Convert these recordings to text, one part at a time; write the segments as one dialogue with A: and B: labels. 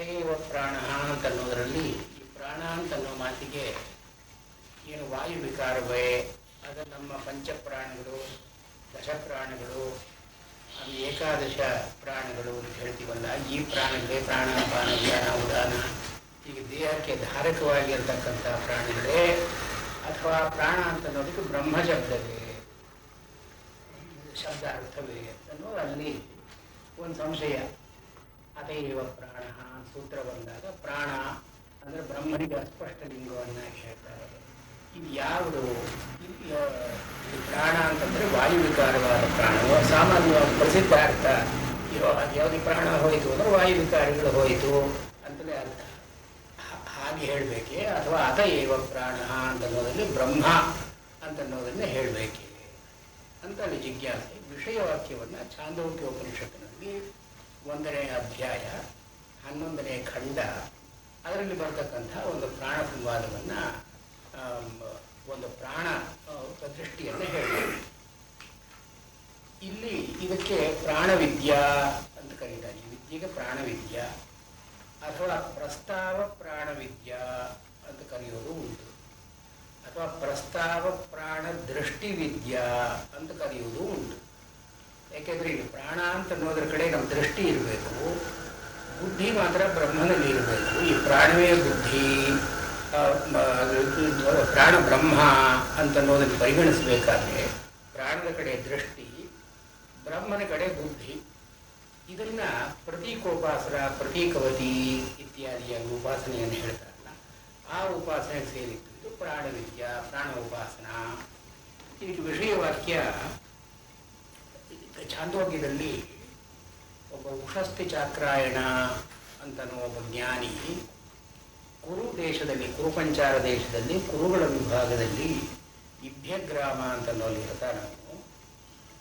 A: ಅಥೈವ ಪ್ರಾಣ ಅಂತನ್ನೋದರಲ್ಲಿ ಈ ಪ್ರಾಣ ಅಂತನ್ನೋ ಮಾತಿಗೆ ಏನು ವಾಯು ವಿಕಾರವೇ ಅದು ನಮ್ಮ ಪಂಚಪ್ರಾಣಗಳು ದಶಪ್ರಾಣಗಳು ಅದು ಏಕಾದಶ ಪ್ರಾಣಗಳು ಅಂತ ಹೇಳ್ತೀವಲ್ಲ, ಈ ಪ್ರಾಣಗಳೇ ಪ್ರಾಣಾಪಾನ ವ್ಯಾನ ಉದಾನ ಈಗ ದೇಹಕ್ಕೆ ಧಾರಕವಾಗಿರ್ತಕ್ಕಂಥ ಪ್ರಾಣಿಗಳೇ ಅಥವಾ ಪ್ರಾಣ ಅಂತನ್ನೋದಕ್ಕೆ ಬ್ರಹ್ಮಶಬ್ದವೇ ಶಬ್ದ ಅರ್ಥವೇ ಅನ್ನೋದು ಅಲ್ಲಿ ಒಂದು ಸಂಶಯ. ಅಥೈವ ಪ್ರಾಣ ಸೂತ್ರ ಬಂದಾಗ ಪ್ರಾಣ ಅಂದರೆ ಬ್ರಹ್ಮನಿಗೆ ಅಸ್ಪಷ್ಟ ಲಿಂಗವನ್ನಾಗಿ ಹೇಳ್ತಾರೆ. ಇದು ಯಾವುದು? ಪ್ರಾಣ ಅಂತಂದರೆ ವಾಯು ವಿಕಾರವಾದ ಪ್ರಾಣವು ಸಾಮಾನ್ಯವಾಗಿ ಪ್ರಸಿದ್ಧ ಅರ್ಥ ಯಾವುದು ಪ್ರಾಣ ಹೋಯಿತು ಅಂದರೆ ವಾಯು ವಿಕಾರಗಳು ಹೋಯಿತು ಅಂತಲೇ ಅರ್ಥ. ಹಾಗೆ ಹೇಳಬೇಕೆ ಅಥವಾ ಅಥೈವ ಪ್ರಾಣ ಅಂತನ್ನೋದಲ್ಲಿ ಬ್ರಹ್ಮ ಅಂತನ್ನೋದನ್ನೇ ಹೇಳಬೇಕೆ ಅಂತ ಅಲ್ಲಿ ಜಿಜ್ಞಾಸೆ. ವಿಷಯವಾಕ್ಯವನ್ನು ಛಾಂದೋಗ್ಯ ಉಪನಿಷತ್ತಿನಲ್ಲಿ 1ನೇ ಅಧ್ಯಾಯ 11ನೇ ಖಂಡ ಅದರಲ್ಲಿ ಬರ್ತಕ್ಕಂಥ ಒಂದು ಪ್ರಾಣ ಸಂವಾದವನ್ನು ಒಂದು ಪ್ರಾಣ ದೃಷ್ಟಿಯನ್ನು ಹೇಳಬೇಕು. ಇಲ್ಲಿ ಇದಕ್ಕೆ ಪ್ರಾಣವಿದ್ಯಾ ಅಂತ ಕರೀತಾರೆ. ಈ ವಿದ್ಯೆಗೆ ಪ್ರಾಣವಿದ್ಯಾ ಅಥವಾ ಪ್ರಸ್ತಾವ ಪ್ರಾಣವಿದ್ಯಾ ಅಂತ ಕರೆಯೋದು ಉಂಟು, ಅಥವಾ ಪ್ರಸ್ತಾವ ಪ್ರಾಣ ದೃಷ್ಟಿವಿದ್ಯಾ ಅಂತ ಕರೆಯುವುದು ಉಂಟು. ಯಾಕೆಂದರೆ ಇಲ್ಲಿ ಪ್ರಾಣ ಅಂತ ಅನ್ನೋದ್ರ ಕಡೆ ನಮ್ಮ ದೃಷ್ಟಿ ಇರಬೇಕು, ಬುದ್ಧಿ ಮಾತ್ರ ಬ್ರಹ್ಮನಲ್ಲಿ ಇರಬೇಕು. ಈ ಪ್ರಾಣವೇ ಬುದ್ಧಿ, ಪ್ರಾಣ ಬ್ರಹ್ಮ ಅಂತನ್ನೋದನ್ನು ಪರಿಗಣಿಸಬೇಕಾದ್ರೆ ಪ್ರಾಣದ ಕಡೆ ದೃಷ್ಟಿ, ಬ್ರಹ್ಮನ ಕಡೆ ಬುದ್ಧಿ. ಇದನ್ನು ಪ್ರತೀಕೋಪಾಸನ ಪ್ರತೀಕವತಿ ಇತ್ಯಾದಿಯಾಗಿ ಉಪಾಸನೆಯನ್ನು ಹೇಳ್ತಾರಲ್ಲ, ಆ ಉಪಾಸನೆಗೆ ಸೇರಿತ್ತು ಇದು ಪ್ರಾಣವಿದ್ಯಾ ಪ್ರಾಣ ಉಪಾಸನ. ಇದಕ್ಕೆ ವಿಷಯವಾಕ್ಯ ಛಾಂದೋಗ್ಯದಲ್ಲಿ ಒಬ್ಬ ಉಷಸ್ತಿ ಚಾಕ್ರಾಯಣ ಅಂತನೋ ಒಬ್ಬ ಜ್ಞಾನಿ ಕುರು ದೇಶದಲ್ಲಿ, ಕುರುಪಂಚಾರ ದೇಶದಲ್ಲಿ, ಕುರುಗಳ ವಿಭಾಗದಲ್ಲಿ ಇಭ್ಯಗ್ರಾಮ ಅಂತನ್ನೋಲ್ಲಿ ಇರ್ತಾನೆ.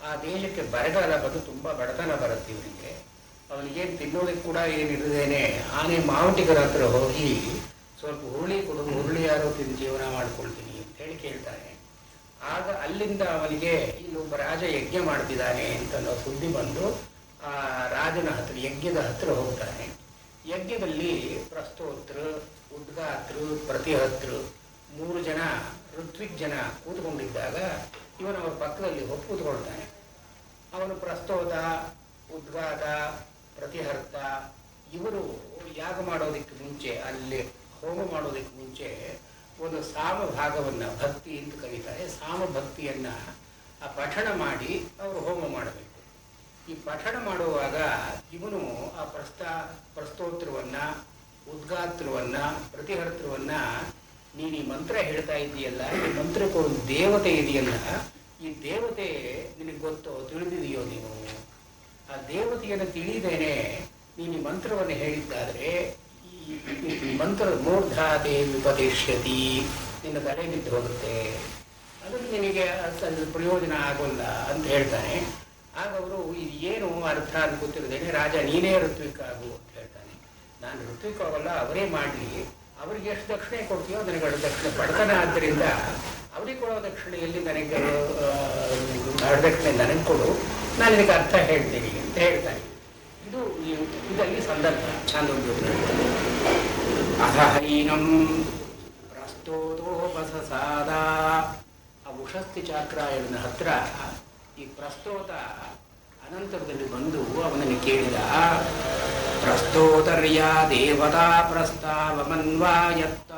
A: ಆ ದೇಶಕ್ಕೆ ಬರಗಾಲ ಬಂದು ತುಂಬ ಬಡತನ ಬರುತ್ತೆ ಇವನಿಗೆ. ಅವನಿಗೇನು ತಿನ್ನೋದಕ್ಕೆ ಕೂಡ ಏನಿರದೇನೆ ಆನೆ ಮಾವಟಿಗರ ಹತ್ರ ಹೋಗಿ ಸ್ವಲ್ಪ ಹುರುಳಿ ಕೊಡು, ಹುರುಳಿ ಯಾರೋ ತಿಂದು ಜೀವನ ಮಾಡ್ಕೊಳ್ತೀನಿ ಅಂತ ಹೇಳಿ ಕೇಳ್ತಾನೆ. ಆಗ ಅಲ್ಲಿಂದ ಅವನಿಗೆ ಇಲ್ಲೊಬ್ಬ ರಾಜ ಯಜ್ಞ ಮಾಡ್ತಿದ್ದಾನೆ ಅಂತ ಸುದ್ದಿ ಬಂದು ಆ ರಾಜನ ಹತ್ರ ಯಜ್ಞದ ಹತ್ರ ಹೋಗ್ತಾನೆ. ಯಜ್ಞದಲ್ಲಿ ಪ್ರಸ್ತೋತೃ, ಉದ್ಗಾತೃ, ಪ್ರತಿಹತೃ 3 ಜನ ಋತ್ವಿಕ್ ಜನ ಕೂತ್ಕೊಂಡಿದ್ದಾಗ ಇವನು ಅವರ ಪಕ್ಕದಲ್ಲಿ ಹೋಗಿ ಕೂತ್ಕೊಳ್ತಾನೆ. ಅವನು ಪ್ರಸ್ತೋತ, ಉದ್ಗಾತ, ಪ್ರತಿಹರ್ತ ಇವರು ಯಾಗ ಮಾಡೋದಕ್ಕೆ ಮುಂಚೆ, ಅಲ್ಲಿ ಹೋಮ ಮಾಡೋದಕ್ಕೆ ಮುಂಚೆ ಒಂದು ಸಾಮ ಭಾಗವನ್ನು ಭಕ್ತಿ ಅಂತ ಕರೀತಾರೆ. ಸಾಮ ಭಕ್ತಿಯನ್ನು ಆ ಪಠಣ ಮಾಡಿ ಅವರು ಹೋಮ ಮಾಡಬೇಕು. ಈ ಪಠಣ ಮಾಡುವಾಗ ಇವನು ಆ ಪ್ರಸ್ತೋತ್ರವನ್ನು, ಉದ್ಗಾತ್ರವನ್ನು, ಪ್ರತಿಹರ್ತೃವನ್ನು ನೀನು ಈ ಮಂತ್ರ ಹೇಳ್ತಾ ಇದ್ದೀಯಲ್ಲ, ಈ ಮಂತ್ರಕ್ಕೆ ಒಂದು ದೇವತೆ ಇದೆಯಲ್ಲ, ಈ ದೇವತೆ ನಿನಗೆ ಗೊತ್ತೋ, ತಿಳಿದಿದೆಯೋ ನೀನು? ಆ ದೇವತೆಯನ್ನು ತಿಳಿದೇನೆ ನೀನು ಈ ಮಂತ್ರವನ್ನು ಹೇಳಿದ್ದಾದರೆ ಈ ಮಂತ್ರ ಮೂರ್ಧಾತೆ ವಿಪದೇಶ್ಯತಿ, ನಿನ್ನ ತಲೆ ಬಿದ್ದು ಹೋಗುತ್ತೆ, ಅದನ್ನು ನಿನಗೆ ಅದ್ರ ಪ್ರಯೋಜನ ಆಗೋಲ್ಲ ಅಂತ ಹೇಳ್ತಾನೆ. ಆಗ ಅವರು ಇದು ಏನು ಅರ್ಥ ಅಂತ ಗೊತ್ತಿರದೇನೆ, ರಾಜ ನೀನೇ ಋತ್ವಿಕ್ ಆಗು ಅಂತ ಹೇಳ್ತಾನೆ. ನಾನು ಋತ್ವಿಕ್ ಆಗಲ್ಲ, ಅವರೇ ಮಾಡಲಿ, ಅವ್ರಿಗೆ ಎಷ್ಟು ದಕ್ಷಿಣೆ ಕೊಡ್ತೀಯೋ ನನಗೆ ದಕ್ಷಿಣೆ ಬಡತನ. ಆದ್ದರಿಂದ ಅವ್ರಿಗೆ ಕೊಡೋ ದಕ್ಷಿಣೆಯಲ್ಲಿ ನನಗೆ ದಕ್ಷಿಣೆ ನನಗೆ ಕೊಡು, ನಾನು ಇದಕ್ಕೆ ಅರ್ಥ ಹೇಳ್ತೀನಿ ಅಂತ ಹೇಳ್ತಾನೆ. ಇದರಲ್ಲಿ ಸಂದರ್ಭ ಛಾಂದೋಗ್ಯ. ಅಹೈನಂ ಪ್ರಸ್ತೋತೋಪಸಾದ. ಆ ಉಷಸ್ತಿ ಚಾಕ್ರಾಯಣನ ಹತ್ರ ಈ ಪ್ರಸ್ತೋತ ಅನಂತರದಲ್ಲಿ ಬಂದು ಅವನನ್ನು ಕೇಳಿದ. ಪ್ರಸ್ತೋತರ್ಯ ದೇವತಾ ಪ್ರಸ್ತಾವಮನ್ವಾಯತ್ತ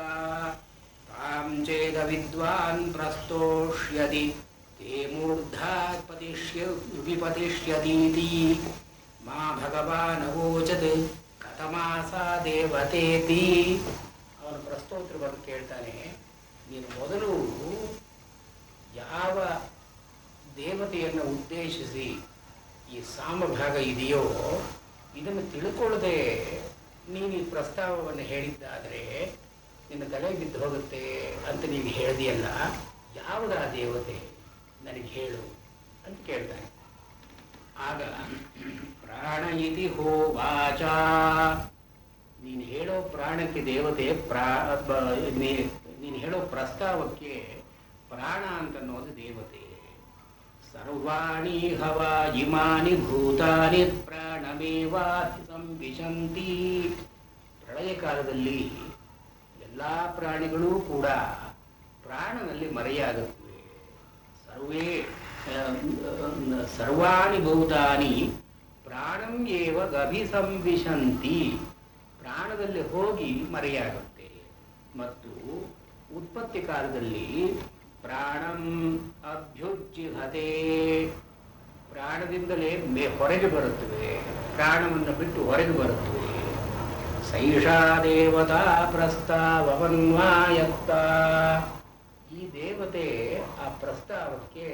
A: ತಾಂ ಚೇದ ವಿದ್ವಾನ್ ಪ್ರಸ್ತೋಷ್ಯತಿ ತೇ ಮೂರ್ಧಾ ವಿಪತಿಷ್ಯತೀತಿ ಮಾ ಭಗವಾನ್ ಅವೋಚತ್ ಕಥಮಾಸಾ ದೇವತೇತಿ. ಅವನು ಪ್ರಸ್ತೋತ್ರ ಬಂದು ಕೇಳ್ತಾನೆ, ನೀನು ಮೊದಲು ಯಾವ ದೇವತೆಯನ್ನು ಉದ್ದೇಶಿಸಿ ಈ ಸಾಮಭಾಗ ಇದೆಯೋ ಇದನ್ನು ತಿಳ್ಕೊಳ್ಳದೆ ನೀನು ಈ ಪ್ರಸ್ತಾವವನ್ನು ಹೇಳಿದ್ದಾದರೆ ನಿನ್ನ ತಲೆ ಬಿದ್ದು ಹೋಗುತ್ತೆ ಅಂತ ನೀನು ಹೇಳಿದೆಯಲ್ಲ, ಯಾವುದಾ ದೇವತೆ ನನಗೆ ಹೇಳು ಅಂತ ಕೇಳ್ತಾನೆ. ಆಗ ಪ್ರಾಣ ಇತಿ ಹೋವಾಚ. ನೀನು ಹೇಳೋ ಪ್ರಾಣಕ್ಕೆ ದೇವತೆ ನೀನು ಹೇಳೋ ಪ್ರಸ್ತಾವಕ್ಕೆ ಪ್ರಾಣ ಅಂತನ್ನೋದು ದೇವತೆ. ಸರ್ವಾಣಿ ಹವಾ ಇಮಾನಿ ಭೂತಾನಿ ಪ್ರಾಣಮೇವಾತಿ ಸಂವಿಶಂತಿ ಪ್ರಳಯ ಕಾಲದಲ್ಲಿ ಎಲ್ಲ ಪ್ರಾಣಿಗಳೂ ಕೂಡ ಪ್ರಾಣನಲ್ಲಿ ಮರೆಯಾಗುತ್ತವೆ. ಸರ್ವಾಣಿ ಭೂತಾನಿ ಪ್ರಾಣಂ ಏವ ಗಭಿಸಂವಿಶಂತಿ, ಪ್ರಾಣದಲ್ಲಿ ಹೋಗಿ ಮರೆಯಾಗುತ್ತೆ. ಮತ್ತು ಉತ್ಪತ್ತಿ ಕಾಲದಲ್ಲಿ ಪ್ರಾಣಂ ಅಭ್ಯುಜ್ಜಿಹತೆ, ಪ್ರಾಣದಿಂದಲೇ ಹೊರಗೆ ಬರುತ್ತವೆ, ಪ್ರಾಣವನ್ನು ಬಿಟ್ಟು ಹೊರಗೆ ಬರುತ್ತವೆ. ಸೈಷಾ ದೇವತಾ ಪ್ರಸ್ತಾವನ್ವಾಯತ್ತ, ಈ ದೇವತೆ ಆ ಪ್ರಸ್ತಾವಕ್ಕೆ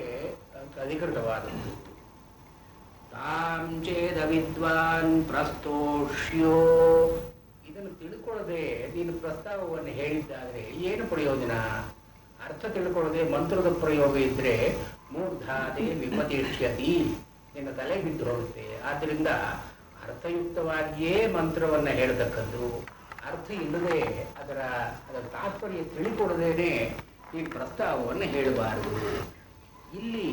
A: ಅಧಿಕೃತವಾದದ್ದು. ತಾಂ ಚೇದ ವಿದ್ವಾನ್ ಪ್ರಸ್ತೋಷ್ಯೋ, ಇದನ್ನು ತಿಳ್ಕೊಳ್ಳದೆ ನೀನು ಪ್ರಸ್ತಾವವನ್ನು ಹೇಳಿದ್ದಾದರೆ ಏನು ಪ್ರಯೋಜನ? ಅರ್ಥ ತಿಳ್ಕೊಳ್ಳದೆ ಮಂತ್ರದ ಪ್ರಯೋಗ ಇದ್ರೆ ಮೂರ್ಧಾತೆ ವಿಪತಿಷ್ಯತಿ, ನಿನ್ನ ತಲೆ ಬಿದ್ದು ಹೋಗುತ್ತೆ. ಆದ್ದರಿಂದ ಅರ್ಥಯುಕ್ತವಾಗಿಯೇ ಮಂತ್ರವನ್ನು ಹೇಳ್ತಕ್ಕದ್ದು. ಅರ್ಥ ಇಲ್ಲದೆ ಅದರ ತಾತ್ಪರ್ಯ ತಿಳಿಕೊಡದೇನೆ ಈ ಪ್ರಸ್ತಾವವನ್ನು ಹೇಳಬಾರದು. ಇಲ್ಲಿ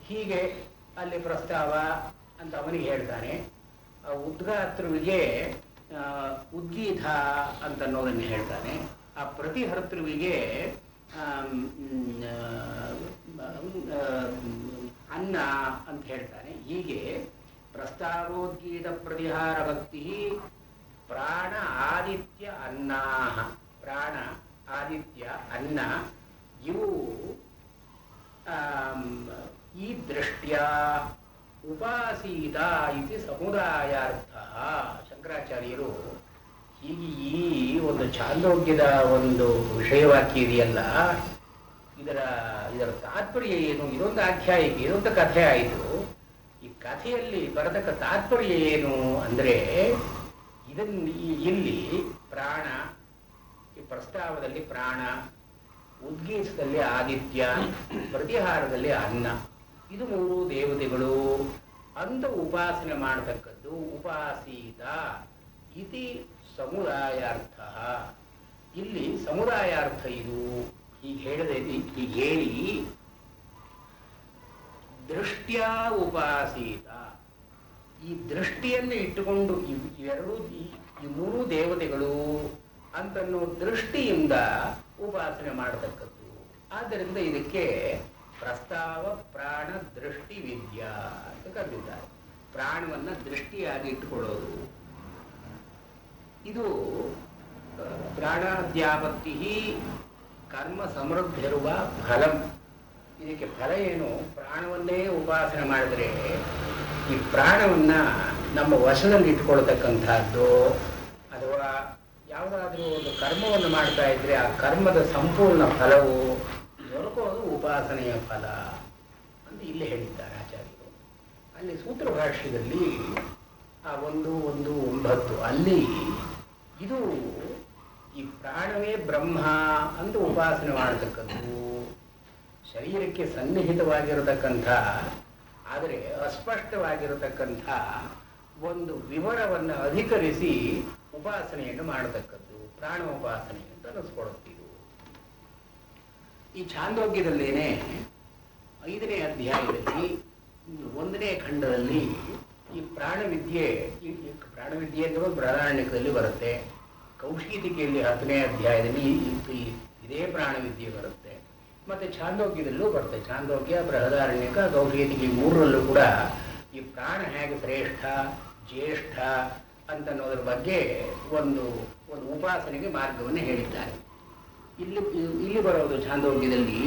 A: ಹೀಗೆ ಅಲ್ಲಿ ಪ್ರಸ್ತಾವ ಅಂತ ಅವನಿಗೆ ಹೇಳ್ತಾನೆ. ಉದ್ಗಾತೃವಿಗೆ ಉದ್ಗೀತ ಅಂತನ್ನೋದನ್ನು ಹೇಳ್ತಾನೆ. ಆ ಪ್ರತಿಹರ್ತೃವಿಗೆ ಅನ್ನ ಅಂತ ಹೇಳ್ತಾನೆ. ಹೀಗೆ ಪ್ರಸ್ತಾವೋದ್ಗೀತ ಪ್ರತಿಹಾರ ಭಕ್ತಿ ಪ್ರಾಣ ಆದಿತ್ಯ ಅನ್ನಾಹ, ಪ್ರಾಣ ಆದಿತ್ಯ ಅನ್ನ ಇವು ಈ ದೃಷ್ಟ್ಯ ಉಪಾಸೀತ ಇತಿ ಸಮುದಾಯಾರ್ಥ. ಶಂಕರಾಚಾರ್ಯರು ಹೀಗೆ ಈ ಒಂದು ಛಾಂದೋಗ್ಯದ ಒಂದು ವಿಷಯವಾಕ್ಯ ಇದೆಯಲ್ಲ, ಇದರ ತಾತ್ಪರ್ಯ ಏನು? ಇದೊಂದು ಆಖ್ಯಾಯಿಕೆ, ಇದೊಂದು ಕಥೆ ಆಯಿತು. ಈ ಕಥೆಯಲ್ಲಿ ಬರತಕ್ಕ ತಾತ್ಪರ್ಯ ಏನು ಅಂದರೆ, ಇಲ್ಲಿ ಪ್ರಾಣ, ಈ ಪ್ರಸ್ತಾವದಲ್ಲಿ ಪ್ರಾಣ, ಉದ್ಗೀತದಲ್ಲಿ ಆದಿತ್ಯ, ಪ್ರತಿಹಾರದಲ್ಲಿ ಅನ್ನ, ಇದು ಮೂರು ದೇವತೆಗಳು ಅಂತ ಉಪಾಸನೆ ಮಾಡತಕ್ಕದ್ದು. ಉಪಾಸೀತ ಇತಿ ಸಮುದಾಯಾರ್ಥ. ಇಲ್ಲಿ ಸಮುದಾಯಾರ್ಥ ಇದು. ಹೀಗೆ ಹೇಳಿದೆ, ಹೀಗೆ ಹೇಳಿ ದೃಷ್ಟ್ಯಾ ಉಪಾಸೀತ, ಈ ದೃಷ್ಟಿಯನ್ನು ಇಟ್ಟುಕೊಂಡು ಇವೆರಡೂ ಈ ಮೂರು ದೇವತೆಗಳು ಅಂತನ್ನೋ ದೃಷ್ಟಿಯಿಂದ ಉಪಾಸನೆ ಮಾಡತಕ್ಕದ್ದು. ಆದ್ದರಿಂದ ಇದಕ್ಕೆ ಪ್ರಸ್ತಾವ ಪ್ರಾಣ ದೃಷ್ಟಿ ವಿದ್ಯಾ ಅಂತ ಕರೆದಿದ್ದಾರೆ. ಪ್ರಾಣವನ್ನು ದೃಷ್ಟಿಯಾಗಿ ಇಟ್ಟುಕೊಳ್ಳೋದು. ಇದು ಪ್ರಾಣಾದ್ಯಾಪತ್ತಿ ಕರ್ಮ ಸಮೃದ್ಧಿರುವ ಫಲಂ. ಇದಕ್ಕೆ ಫಲ ಏನು? ಪ್ರಾಣವನ್ನೇ ಉಪಾಸನೆ ಮಾಡಿದರೆ ಈ ಪ್ರಾಣವನ್ನು ನಮ್ಮ ವಶದಲ್ಲಿ ಇಟ್ಕೊಳ್ತಕ್ಕಂಥದ್ದು, ಅಥವಾ ಯಾವುದಾದ್ರೂ ಒಂದು ಕರ್ಮವನ್ನು ಮಾಡ್ತಾ ಇದ್ರೆ ಆ ಕರ್ಮದ ಸಂಪೂರ್ಣ ಫಲವು ದೊರಕೋದು ಉಪಾಸನೆಯ ಫಲ ಅಂತ ಇಲ್ಲಿ ಹೇಳಿದ್ದಾರೆ ಆಚಾರ್ಯರು. ಅಲ್ಲಿ ಸೂತ್ರ ಭಾಷ್ಯದಲ್ಲಿ ಆ 1:1:9 ಅಲ್ಲಿ ಇದು ಈ ಪ್ರಾಣವೇ ಬ್ರಹ್ಮ ಅಂತ ಉಪಾಸನೆ ಮಾಡತಕ್ಕದ್ದು. ಶರೀರಕ್ಕೆ ಸನ್ನಿಹಿತವಾಗಿರತಕ್ಕಂಥ ಆದರೆ ಅಸ್ಪಷ್ಟವಾಗಿರತಕ್ಕಂಥ ಒಂದು ವಿವರವನ್ನು ಅಧಿಕರಿಸಿ ಉಪಾಸನೆಯನ್ನು ಮಾಡತಕ್ಕದ್ದು ಪ್ರಾಣೋಪಾಸನೆ ಅಂತ ಅನ್ನಿಸ್ಕೊಡುತ್ತಿದ್ದು. ಈ ಛಾಂದೋಗ್ಯದಲ್ಲೇನೆ 5ನೇ ಅಧ್ಯಾಯದಲ್ಲಿ 1ನೇ ಖಂಡದಲ್ಲಿ ಈ ಪ್ರಾಣವಿದ್ಯೆ ಅಂದರೆ ಬೃಹದಾರಣ್ಯಕದಲ್ಲಿ ಬರುತ್ತೆ. ಕೌಶೀತಿಕೆಯಲ್ಲಿ 10ನೇ ಅಧ್ಯಾಯದಲ್ಲಿ ಇದೇ ಪ್ರಾಣವಿದ್ಯೆ ಬರುತ್ತೆ. ಮತ್ತು ಛಾಂದೋಗ್ಯದಲ್ಲೂ ಬರುತ್ತೆ. ಛಾಂದೋಗ್ಯ, ಬೃಹದಾರಣ್ಯಕ, ಕೌಶೀತಿಕೆ 3ರಲ್ಲೂ ಕೂಡ ಈ ಪ್ರಾಣ ಹೇಗೆ ಶ್ರೇಷ್ಠ ಜ್ಯೇಷ್ಠ ಅಂತನ್ನೋದ್ರ ಬಗ್ಗೆ ಒಂದು ಉಪಾಸನೆಗೆ ಮಾರ್ಗವನ್ನು ಹೇಳಿದ್ದಾರೆ. ಇಲ್ಲಿ ಬರೋದು ಛಾಂದೋಗ್ಯದಲ್ಲಿ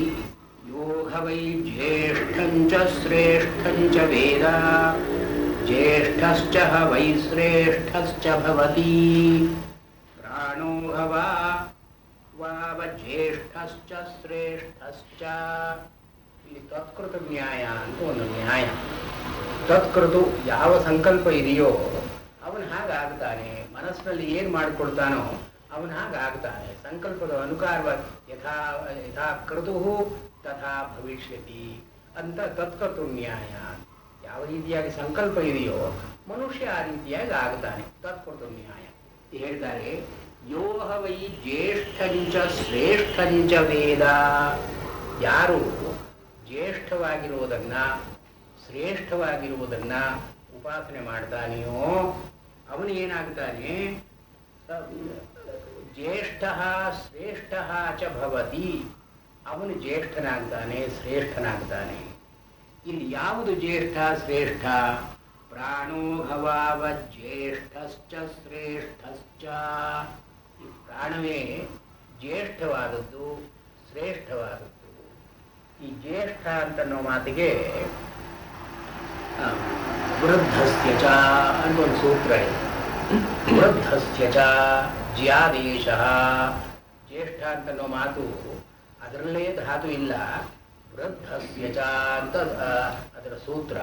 A: ಯೋಗ ವೈ ಜ್ಯೇಷ್ಠಂಚ ಶ್ರೇಷ್ಠಂಚ ವೇದ ಜ್ಯೇಷ್ಠಶ್ಚ ವೈ ಶ್ರೇಷ್ಠಶ್ಚ ಭವತಿ ಪ್ರಾಣೋ ಭವ ವಾವ ಜ್ಯೇಷ್ಠಶ್ಚ ಶ್ರೇಷ್ಠಶ್ಚ. ಇಲ್ಲಿ ತತ್ಕೃತ ನ್ಯಾಯ ಅಂತ ಒಂದು ನ್ಯಾಯ. ತತ್ಕೃತು ಯಾವ ಸಂಕಲ್ಪ ಇದೆಯೋ ಅವನು ಹಾಗಾಗ್ತಾನೆ. ಮನಸ್ಸಿನಲ್ಲಿ ಏನು ಮಾಡಿಕೊಳ್ತಾನೋ ಅವನು ಹಾಗಾಗ್ತಾನೆ. ಸಂಕಲ್ಪದ ಅನುಕಾರವಾಗಿ ಯಥಾ ಕೃತು ತಥಾ ಭವಿಷ್ಯತಿ ಅಂತ ತತ್ಕೃತು ನ್ಯಾಯ. ಯಾವ ರೀತಿಯಾಗಿ ಸಂಕಲ್ಪ ಇದೆಯೋ ಮನುಷ್ಯ ಆ ರೀತಿಯಾಗಿ ಆಗ್ತಾನೆ. ತತ್ಕೃತು ನ್ಯಾಯ ಹೇಳ್ತಾರೆ. ಯೋಹ ವೈ ಜ್ಯೇಷ್ಠಂಚ ಶ್ರೇಷ್ಠಂಚ ವೇದ. ಯಾರು ಜ್ಯೇಷ್ಠವಾಗಿರುವುದನ್ನ ಶ್ರೇಷ್ಠವಾಗಿರುವುದನ್ನ ಉಪಾಸನೆ ಮಾಡ್ತಾನೆಯೋ ಅವನು ಏನಾಗ್ತಾನೆ? ಜ್ಯೇಷ್ಠ ಶ್ರೇಷ್ಠ ಚ ಭವತಿ, ಅವನು ಜ್ಯೇಷ್ಠನಾಗ್ತಾನೆ, ಶ್ರೇಷ್ಠನಾಗ್ತಾನೆ. ಇಲ್ಲಿ ಯಾವುದು ಜ್ಯೇಷ್ಠ ಶ್ರೇಷ್ಠ? ಪ್ರಾಣೋ ಭವಾವ ಜ್ಯೇಷ್ಠಶ್ಚ ಶ್ರೇಷ್ಠಶ್ಚ. ಈ ಪ್ರಾಣವೇ ಜ್ಯೇಷ್ಠವಾದದ್ದು, ಶ್ರೇಷ್ಠವಾದದ್ದು. ಈ ಜ್ಯೇಷ್ಠ ಅಂತನ್ನೋ ಮಾತಿಗೆ ವೃದ್ಧಸ್ಯ ಚ ಅಂತ ಒಂದು ಸೂತ್ರ ಇದೆ. ವೃದ್ಧಸ್ಯ ಚ ಜ್ಯಾದೇಶ. ಜ್ಯೇಷ್ಠ ಅಂತನ್ನೋ ಮಾತು ಅದರಲ್ಲೇ ಧಾತು ಇಲ್ಲ. ವೃದ್ಧಸ್ಯ ಚ ಅಂತ ಅದರ ಸೂತ್ರ.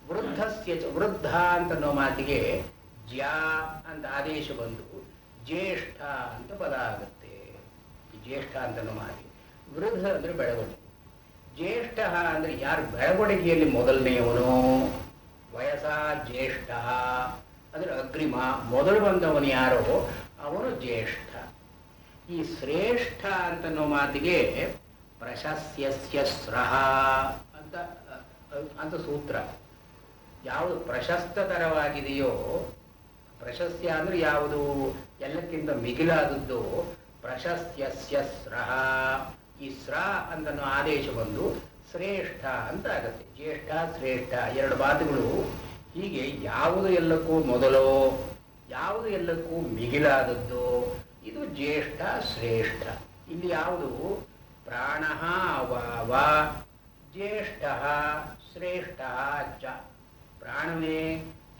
A: ವೃದ್ಧಸ್ಯ ಚ, ವೃದ್ಧ ಅಂತನ್ನೋ ಮಾತಿಗೆ ಜ್ಯಾ ಅಂತ ಆದೇಶ ಬಂದು ಜ್ಯೇಷ್ಠ ಅಂತ ಪದ ಆಗುತ್ತೆ. ಈ ಜ್ಯೇಷ್ಠ ಅಂತನ್ನೋ ಮಾತಿಗೆ ವೃದ್ಧ ಅಂದರೆ ಬೆಳವಣಿಗೆ, ಜ್ಯೇಷ್ಠ ಅಂದರೆ ಯಾರು ಬೆಳವಣಿಗೆಯಲ್ಲಿ ಮೊದಲನೆಯವನು. ವಯಸ್ಸ ಜ್ಯೇಷ್ಠ ಅಂದರೆ ಅಗ್ರಿಮ, ಮೊದಲು ಬಂದವನು ಯಾರೋ ಅವನು ಜ್ಯೇಷ್ಠ. ಈ ಶ್ರೇಷ್ಠ ಅಂತನ್ನೋ ಮಾತಿಗೆ ಪ್ರಶಸ್ಯಸ್ಯ ಸ್ರಹ ಅಂತ ಅಂತ ಸೂತ್ರ. ಯಾವುದು ಪ್ರಶಸ್ತತರವಾಗಿದೆಯೋ, ಪ್ರಶಸ್ಯ ಅಂದರೆ ಯಾವುದು ಎಲ್ಲಕ್ಕಿಂತ ಮಿಗಿಲಾದದ್ದು, ಪ್ರಶಸ್ಯಸ್ಯ ಸ್ರಹ. ಈ ಸ್ರ ಅಂತನೋ ಆದೇಶ ಬಂದು ಶ್ರೇಷ್ಠ ಅಂತ ಆಗುತ್ತೆ. ಜ್ಯೇಷ್ಠ ಶ್ರೇಷ್ಠ ಎರಡು ಮಾತುಗಳು ಹೀಗೆ. ಯಾವುದು ಎಲ್ಲಕ್ಕೂ ಮೊದಲೋ, ಯಾವುದು ಎಲ್ಲಕ್ಕೂ ಮಿಗಿಲಾದದ್ದು, ಇದು ಜ್ಯೇಷ್ಠ ಶ್ರೇಷ್ಠ. ಇಲ್ಲಿ ಯಾವುದು ಪ್ರಾಣ ಅವಾವ ಜ್ಯೇಷ್ಠ ಶ್ರೇಷ್ಠ ಚ. ಪ್ರಾಣವೇ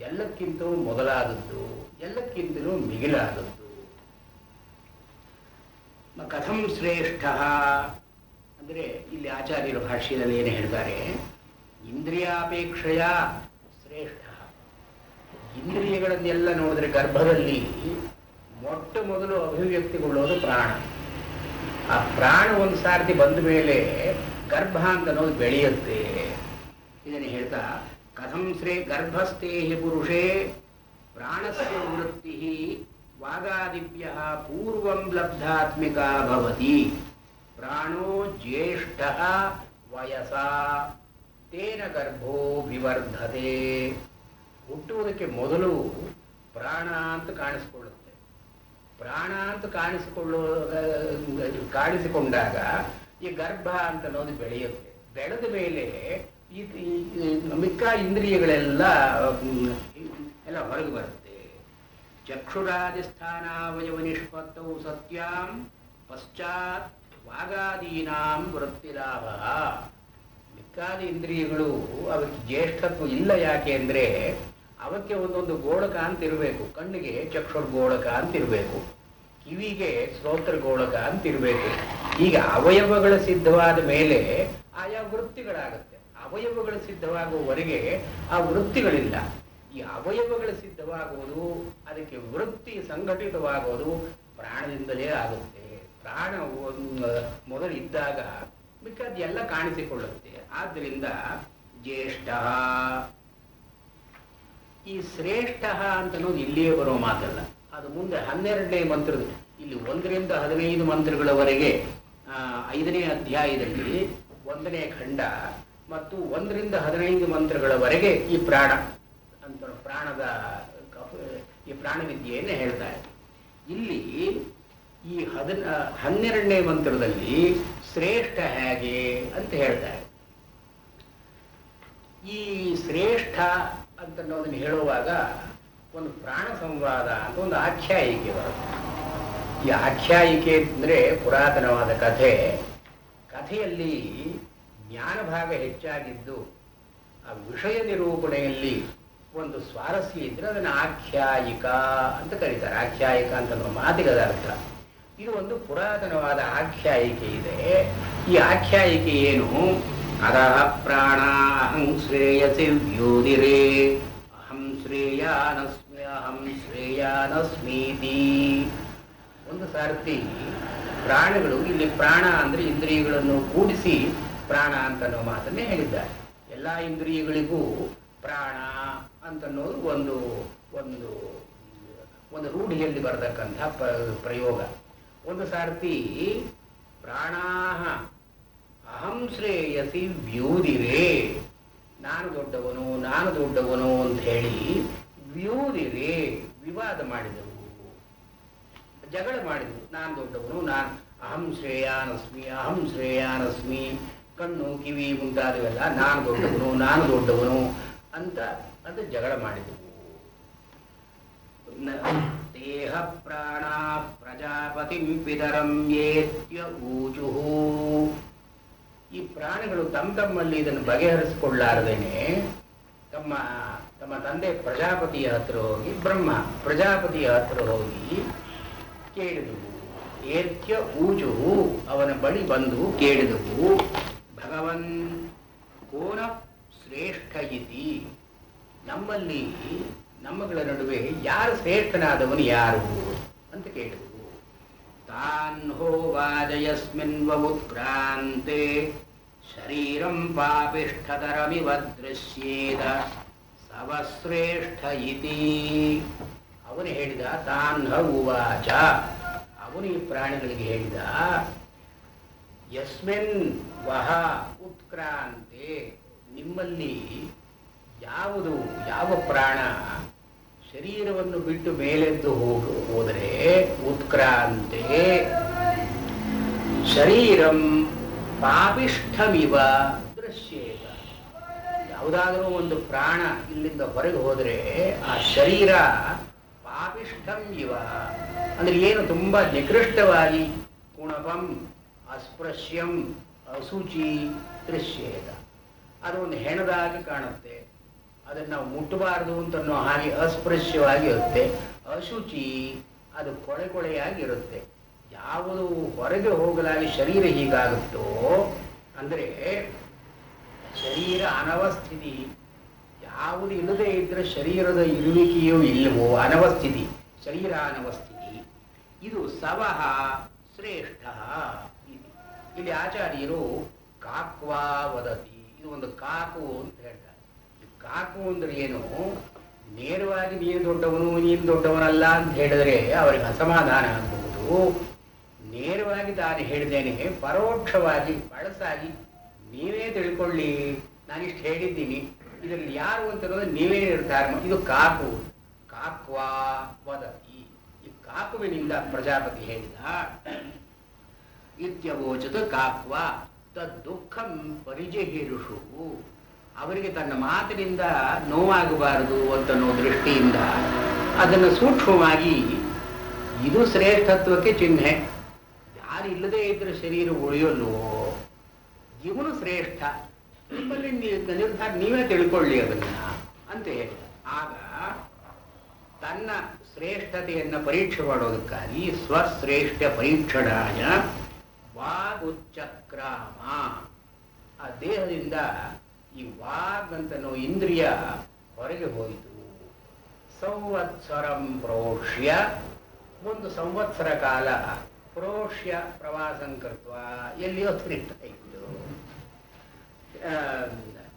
A: ಎಲ್ಲಕ್ಕಿಂತ ಮೊದಲಾದದ್ದು, ಎಲ್ಲಕ್ಕಿಂತಲೂ ಮಿಗಿಲಾದದ್ದು. ಕಥಂ ಶ್ರೇಷ್ಠ ಅಂದರೆ ಇಲ್ಲಿ ಆಚಾರ್ಯರ ಭಾಷ್ಯದಲ್ಲಿ ಏನು ಹೇಳ್ತಾರೆ? ಇಂದ್ರಿಯಾಪೇಕ್ಷೆಯ ಶ್ರೇಷ್ಠ. ಇಂದ್ರಿಯಗಳನ್ನೆಲ್ಲ ನೋಡಿದ್ರೆ ಗರ್ಭದಲ್ಲಿ ಮೊಟ್ಟ ಮೊದಲು ಅಭಿವ್ಯಕ್ತಿಗೊಳ್ಳೋದು ಪ್ರಾಣ. ಆ ಪ್ರಾಣ ಒಂದು ಸಾರ್ತಿ ಬಂದ ಮೇಲೆ ಗರ್ಭ ಅಂತ ಅನ್ನೋದು ಬೆಳೆಯುತ್ತೆ. ಇದನ್ನು ಹೇಳ್ತಾ ಕಥಂ ಗರ್ಭಸ್ಥೇ ಪುರುಷೇ ಪ್ರಾಣಸ್ಯ ವೃತ್ತಿ ವಾಗಾದಿಭ್ಯ ಪೂರ್ವಂ ಲಬ್ಧಾತ್ಮಿಕಾ ಭವತಿ. ಪ್ರಾಣೋ ಜ್ಯೇಷ್ಠ ವಯಸ ತೇನ ಗರ್ಭೋ ವಿವರ್ಧತೆ. ಹುಟ್ಟುವುದಕ್ಕೆ ಮೊದಲು ಪ್ರಾಣ ಅಂತ ಕಾಣಿಸಿಕೊಳ್ಳುತ್ತೆ. ಪ್ರಾಣ ಅಂತ ಕಾಣಿಸಿಕೊಂಡಾಗ ಈ ಗರ್ಭ ಅಂತ ಅನ್ನೋದು ಬೆಳೆಯುತ್ತೆ. ಬೆಳೆದ ಮೇಲೆ ಮಿಕ್ಕ ಇಂದ್ರಿಯಗಳೆಲ್ಲ ಹೊರಗೆ ಬರುತ್ತೆ. ಚಕ್ಷುರಾದಿಸ್ಥಾನಾವಯವ ನಿಷ್ಪತ್ತೌ ಸತ್ಯಾಂ ಪಶ್ಚಾತ್ ವಾಗಾದೀನಾಂ ವೃತ್ತಿಲಾಭ. ಮಿಕ್ಕಾದಿ ಇಂದ್ರಿಯಗಳು ಅವಕ್ಕೆ ಜ್ಯೇಷ್ಠತ್ವ ಇಲ್ಲ. ಯಾಕೆ ಅಂದರೆ ಅವಕ್ಕೆ ಒಂದೊಂದು ಗೋಳಕ ಅಂತ ಇರಬೇಕು. ಕಣ್ಣಿಗೆ ಚಕ್ಷುರ್ಗೋಳಕ ಅಂತ ಇರಬೇಕು, ಕಿವಿಗೆ ಶ್ರೋತ್ರ ಗೋಳಕ ಅಂತ ಇರಬೇಕು. ಈಗ ಅವಯವಗಳು ಸಿದ್ಧವಾದ ಮೇಲೆ ಆಯಾ ವೃತ್ತಿಗಳಾಗುತ್ತೆ. ಅವಯವಗಳು ಸಿದ್ಧವಾಗುವವರೆಗೆ ಆ ವೃತ್ತಿಗಳಿಲ್ಲ. ಈ ಅವಯವಗಳು ಸಿದ್ಧವಾಗುವುದು, ಅದಕ್ಕೆ ವೃತ್ತಿ ಸಂಘಟಿತವಾಗುವುದು ಪ್ರಾಣದಿಂದಲೇ ಆಗುತ್ತೆ. ಪ್ರಾಣ ಮೊದಲಿದ್ದಾಗ ಮಿಕ್ಕದ್ದೆಲ್ಲ ಕಾಣಿಸಿಕೊಳ್ಳುತ್ತೆ. ಆದ್ದರಿಂದ ಜ್ಯೇಷ್ಠ. ಈ ಶ್ರೇಷ್ಠ ಅಂತ ಅನ್ನೋದು ಇಲ್ಲಿಯೇ ಬರೋ ಮಾತಲ್ಲ, ಅದು ಮುಂದೆ 12ನೇ ಮಂತ್ರದ, ಇಲ್ಲಿ 1 ರಿಂದ 15 ಮಂತ್ರಗಳವರೆಗೆ 5ನೇ ಅಧ್ಯಾಯದಲ್ಲಿ 1ನೇ ಖಂಡ ಮತ್ತು 1 ರಿಂದ 15 ಮಂತ್ರಗಳವರೆಗೆ ಈ ಪ್ರಾಣ ಅಂತ ಈ ಪ್ರಾಣವಿದ್ಯೆಯನ್ನು ಹೇಳ್ತಾರೆ. ಇಲ್ಲಿ ಈ 12ನೇ ಮಂತ್ರದಲ್ಲಿ ಶ್ರೇಷ್ಠ ಹೇಗೆ ಅಂತ ಹೇಳ್ತಾರೆ. ಈ ಶ್ರೇಷ್ಠ ಅಂತನ್ನೋದನ್ನು ಹೇಳುವಾಗ ಒಂದು ಪ್ರಾಣ ಸಂವಾದ ಅಂತ ಒಂದು ಆಖ್ಯಾಯಿಕೆ ಬರುತ್ತೆ. ಈ ಆಖ್ಯಾಯಿಕೆ ಅಂದರೆ ಪುರಾತನವಾದ ಕಥೆಯಲ್ಲಿ ಜ್ಞಾನ ಭಾಗ ಹೆಚ್ಚಾಗಿದ್ದು ಆ ವಿಷಯ ನಿರೂಪಣೆಯಲ್ಲಿ ಒಂದು ಸ್ವಾರಸ್ಯ ಇದ್ರೆ ಅದನ್ನು ಆಖ್ಯಾಯಿಕ ಅಂತ ಕರೀತಾರೆ. ಆಖ್ಯಾಯಿಕ ಅಂತ ಮಾತಿಗದ ಅರ್ಥ. ಇದು ಒಂದು ಪುರಾತನವಾದ ಆಖ್ಯಾಯಿಕೆ ಇದೆ. ಈ ಆಖ್ಯಾಯಿಕೆ ಏನು? ಅರಹ ಪ್ರಾಣ ಅಹಂ ಶ್ರೇಯಸಿ ವ್ಯೋದಿರೇ ಅಹಂ ಶ್ರೇಯಾನಸ್ಮೀತಿ. ಒಂದು ಸಾರ್ತಿ ಪ್ರಾಣಗಳು, ಇಲ್ಲಿ ಪ್ರಾಣ ಅಂದರೆ ಇಂದ್ರಿಯಗಳನ್ನು ಕೂಡಿಸಿ ಪ್ರಾಣ ಅಂತನ್ನೋ ಮಾತನ್ನೇ ಹೇಳಿದ್ದಾರೆ. ಎಲ್ಲ ಇಂದ್ರಿಯಗಳಿಗೂ ಪ್ರಾಣ ಅಂತನ್ನೋದು ಒಂದು ಒಂದು ಒಂದು ರೂಢಿಯಲ್ಲಿ ಬರತಕ್ಕಂಥ ಪ್ರಯೋಗ. ಒಂದು ಸಾರ್ತಿ ಪ್ರಾಣಾಹ ಅಹಂ ಶ್ರೇಯಸಿ ವ್ಯೂದಿರೇ, ನಾನು ದೊಡ್ಡವನು ಅಂತ ಹೇಳಿ ವ್ಯೂದಿರೇ ವಿವಾದ ಮಾಡಿದವು. ಜಗಳ ಮಾಡಿದ್ವು. ನಾನು ದೊಡ್ಡವನು, ನಾನು ಅಹಂ ಶ್ರೇಯಾನಸ್ಮಿ, ಅಹಂ ಶ್ರೇಯಾನಸ್ಮಿ, ಕಣ್ಣು ಕಿವಿ ಮುಂತಾದವೆಲ್ಲ ನಾನು ದೊಡ್ಡವನು, ನಾನು ದೊಡ್ಡವನು ಅಂತ ಜಗಳ ಮಾಡಿದ್ವು. ದೇಹ ಪ್ರಾಣ ಪ್ರಜಾಪತಿಂ ಪಿತರಂ ಏತ್ಯ ಊಚುಃ. ಈ ಪ್ರಾಣಿಗಳು ತಮ್ಮಲ್ಲಿ ಇದನ್ನು ಬಗೆಹರಿಸಿಕೊಳ್ಳಾರದೇನೆ ತಮ್ಮ ತಮ್ಮ ತಂದೆ ಪ್ರಜಾಪತಿಯ ಹತ್ರ ಹೋಗಿ, ಬ್ರಹ್ಮ ಪ್ರಜಾಪತಿಯ ಹತ್ರ ಹೋಗಿ ಕೇಳಿದವು. ಏತ್ಯ ಊಚುಹು, ಅವನ ಬಳಿ ಬಂದು ಕೇಳಿದವು. ಭಗವನ್ ಕೋನ ಶ್ರೇಷ್ಠ ಇತಿ, ನಮ್ಮಲ್ಲಿ ನಮ್ಮಗಳ ನಡುವೆ ಯಾರು ಶ್ರೇಷ್ಠನಾದವನು ಯಾರು ಅಂತ ಕೇಳಿದವು. ತಾನ್ ಹೋವಾಜಯಸ್ಮಿನ್ ವವುತ್ಕ್ರಾಂತೆ ಶರೀರಂ ಪಾಪಿಷ್ಠತರಮಿವ ದೃಶ್ಯೇತ ಸವಶ್ರೇಷ್ಠ ಇತಿ. ಅವನು ಹೇಳಿದ, ತಾನ್ ಉವಾಚ, ಅವನು ಈ ಪ್ರಾಣಿಗಳಿಗೆ ಹೇಳಿದ, ಯಸ್ಮಿನ್ ವಹ ಉತ್ಕ್ರಾಂತೆ, ನಿಮ್ಮಲ್ಲಿ ಯಾವ ಪ್ರಾಣ ಶರೀರವನ್ನು ಬಿಟ್ಟು ಮೇಲೆದ್ದು ಹೋದರೆ, ಉತ್ಕ್ರಾಂತೆ ಶರೀರಂ ಪಾಪಿಷ್ಠಮಿವ ದೃಶ್ಯೇತ, ಯಾವುದಾದರೂ ಒಂದು ಪ್ರಾಣ ಇಲ್ಲಿಂದ ಹೊರಗೆ ಹೋದರೆ ಆ ಶರೀರ ಪಾಪಿಷ್ಠಂ ಇವ, ಅಂದ್ರೆ ಏನು, ತುಂಬಾ ನಿಕೃಷ್ಟವಾಗಿ, ಕುಣಪಂ ಅಸ್ಪೃಶ್ಯಂ ಅಶುಚಿ ದೃಶ್ಯೇತ, ಅದು ಒಂದು ಹೆಣದಾಗಿ ಕಾಣುತ್ತೆ, ಅದನ್ನು ನಾವು ಮುಟ್ಟಬಾರದು ಅಂತನೋ ಹಾಗೆ ಅಸ್ಪೃಶ್ಯವಾಗಿ ಇರುತ್ತೆ. ಅಶುಚಿ, ಅದು ಕೊಳೆಯಾಗಿರುತ್ತೆ. ಯಾವುದು ಹೊರಗೆ ಹೋಗಲಾಗಿ ಶರೀರ ಹೀಗಾಗುತ್ತೋ, ಅಂದರೆ ಶರೀರ ಅನವಸ್ಥಿತಿ, ಯಾವುದು ಇಲ್ಲದೆ ಇದ್ರೆ ಶರೀರದ ಇರುವಿಕೆಯೂ ಇಲ್ಲವೋ, ಅನವಸ್ಥಿತಿ, ಶರೀರ ಅನವಸ್ಥಿತಿ, ಇದು ಸವಹ ಶ್ರೇಷ್ಠ. ಇಲ್ಲಿ ಆಚಾರ್ಯರು ಕಾಕ್ವಾ ವದತಿ, ಇದು ಒಂದು ಕಾಕು ಅಂತ ಹೇಳ್ತಾರೆ. ಕಾಕು ಅಂದ್ರೆ ಏನು, ನೇರವಾಗಿ ನೀನು ದೊಡ್ಡವನು ನೀನು ದೊಡ್ಡವನಲ್ಲ ಅಂತ ಹೇಳಿದ್ರೆ ಅವರಿಗೆ ಅಸಮಾಧಾನ ಆಗಬಹುದು. ನೇರವಾಗಿ ತಾನು ಹೇಳಿದ್ದೇನೆ, ಪರೋಕ್ಷವಾಗಿ ಬಳಸಾಗಿ ನೀವೇ ತಿಳ್ಕೊಳ್ಳಿ, ನಾನಿಷ್ಟು ಹೇಳಿದ್ದೀನಿ, ಇದರಲ್ಲಿ ಯಾರು ಅಂತ ನೀವೇ ನಿರ್ಧಾರ, ಇದು ಕಾಕು. ಕಾಕ್ವಾ ವದತಿ, ಈ ಕಾಕುವಿನಿಂದ ಪ್ರಜಾಪತಿ ಹೇಳಿದ. ಇತ್ಯವೋಚತ ಕಾಕ್ವಾ ತದ್ದುಃಖಂ ಪರಿಜಹಿರುಷು, ಅವರಿಗೆ ತನ್ನ ಮಾತಿನಿಂದ ನೋವಾಗಬಾರದು ಅಂತನ್ನೋ ದೃಷ್ಟಿಯಿಂದ ಅದನ್ನು ಸೂಕ್ಷ್ಮವಾಗಿ, ಇದು ಶ್ರೇಷ್ಠತ್ವಕ್ಕೆ ಚಿಹ್ನೆ, ಯಾರು ಇಲ್ಲದೆ ಇದ್ರೆ ಶರೀರ ಉಳಿಯಲ್ವೋ, ಇವನು ಶ್ರೇಷ್ಠ, ನಿಮ್ಮಲ್ಲಿ ನಿರ್ಧಾರ ನೀವೇ ತಿಳ್ಕೊಳ್ಳಿ ಅದನ್ನ ಅಂತ ಹೇಳಿ. ಆಗ ತನ್ನ ಶ್ರೇಷ್ಠತೆಯನ್ನು ಪರೀಕ್ಷೆ ಮಾಡೋದಕ್ಕಾಗಿ ಸ್ವಶ್ರೇಷ್ಠ ಪರೀಕ್ಷಣಾಯ ವಾಗುಚ್ಚಕ್ರಾಮ, ಆ ದೇಹದಿಂದ ಈ ವಾಗ್ ಅಂತನೋ ಇಂದ್ರಿಯ ಹೊರಗೆ ಹೋಯಿತು. ಸಂವತ್ಸರಂ ಪ್ರೋಷ್ಯ, ಒಂದು ಸಂವತ್ಸರ ಕಾಲ ಪ್ರೋಷ್ಯ ಪ್ರವಾಸಂಕೃತ್ವ, ಎಲ್ಲಿಯೋ ತಿರುಗ್ತಾ ಇತ್ತು.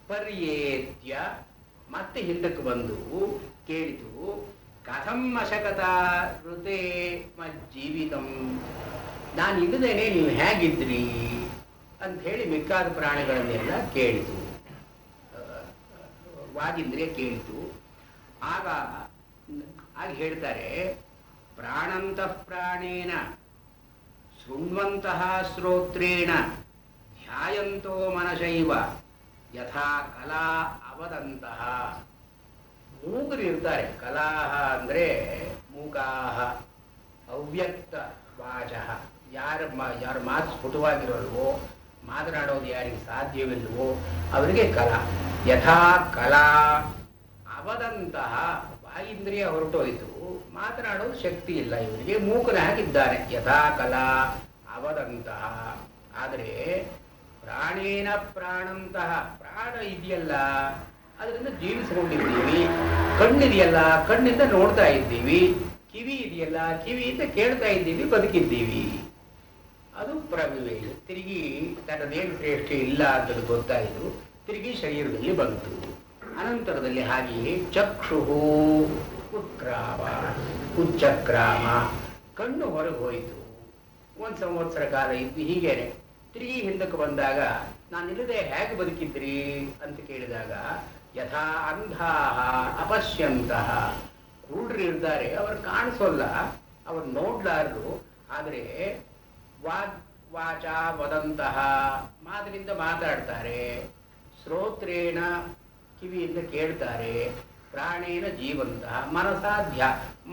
A: ಪರ್ಯೇತ್ಯ, ಮತ್ತೆ ಹಿಂದಕ್ಕೆ ಬಂದು ಕೇಳಿತು. ಕಥಂ ಅಶಕತಾ ಋತೆ ಮಜ್ಜೀವಿತಂ, ನಾನು ಇಲ್ಲದೇನೆ ನೀವು ಹೇಗಿದ್ರಿ ಅಂತ ಹೇಳಿ ಮಿಕ್ಕಾದ ಪ್ರಾಣಿಗಳನ್ನೆಲ್ಲ ಕೇಳಿತು, ವಾದಿಂದ್ರಿಯ ಕೇಳಿತು. ಆಗ ಹೇಳ್ತಾರೆ, ಪ್ರಾಣಂತಃ ಪ್ರಾಣೇನ ಶೃಣ್ವಂತಹ ಶ್ರೋತ್ರೇಣ ಧ್ಯಾಯಂತೋ ಮನಶೈವ ಯಥಾ ಕಲಾ ಅವದಂತಹ. ಮೂಕರಿರ್ತಾರೆ, ಕಲಾಹ ಅಂದರೆ ಮೂಕಾಹ, ಅವ್ಯಕ್ತ ವಾಚಃ, ಯಾರ ಮಾತು ಸ್ಫುಟವಾಗಿರೋಲ್ವೋ, ಮಾತನಾಡೋದು ಯಾರಿಗೆ ಸಾಧ್ಯವಿಲ್ವೋ ಅವರಿಗೆ ಕಲಾ. ಯಥಾ ಕಲಾ ಅವದಂತಹ, ವಾಯಿಂದ್ರಿಯ ಹೊರಟೋಯಿತು, ಮಾತನಾಡೋದು ಶಕ್ತಿ ಇಲ್ಲ ಇವರಿಗೆ, ಮೂಕನಾಗಿದ್ದಾನೆ. ಯಥಾ ಕಲಾ ಅವದಂತಹ. ಆದರೆ ಪ್ರಾಣೇನ ಪ್ರಾಣಂತಹ, ಪ್ರಾಣ ಇದೆಯಲ್ಲ ಅದರಿಂದ ಜೀವಿಸಿಕೊಂಡಿದ್ದೀವಿ, ಕಣ್ಣಿದೆಯಲ್ಲ ಕಣ್ಣಿಂದ ನೋಡ್ತಾ ಇದ್ದೀವಿ, ಕಿವಿ ಇದೆಯಲ್ಲ ಕಿವಿಯಿಂದ ಕೇಳ್ತಾ ಇದ್ದೀವಿ, ಬದುಕಿದ್ದೀವಿ. ಅದು ಪ್ರವಿವೇಶ. ತಿರುಗಿ ತನ್ನದೇನು ಶ್ರೇಷ್ಠ ಇಲ್ಲ ಅಂತ ಗೊತ್ತಾಯಿತು, ತಿರುಗಿ ಶರೀರದಲ್ಲಿ ಬಂತು. ಅನಂತರದಲ್ಲಿ ಹಾಗೆಯೇ ಚಕ್ಷುಹು ಉತ್ಕ್ರಾಮ, ಉಚ್ಚಕ್ರಾಮ, ಕಣ್ಣು ಹೊರಗೆ ಹೋಯಿತು. ಒಂದು ಸಂವತ್ಸರ ಕಾಲ ಇದ್ದು ಹೀಗೇನೆ ತಿರುಗಿ ಹಿಂದಕ್ಕೆ ಬಂದಾಗ, ನಾನಿಲ್ಲದೆ ಹೇಗೆ ಬದುಕಿದ್ರಿ ಅಂತ ಕೇಳಿದಾಗ, ಯಥಾ ಅಂಧಾಹ ಅಪಶ್ಯಂತಹ, ಕುರುಡ್ರು ಇರ್ತಾರೆ, ಅವರು ಕಾಣಿಸೋಲ್ಲ, ಅವನು ನೋಡ್ಲಾರರು. ಆದರೆ ವಾಚ ವದಂತಹ, ಮಾತಿನಿಂದ ಮಾತಾಡ್ತಾರೆ, ಶ್ರೋತ್ರೇಣ ಕಿವಿಯಿಂದ ಕೇಳ್ತಾರೆ, ಪ್ರಾಣೇನ ಜೀವಂತಹ, ಮನಸಾಧ್ಯ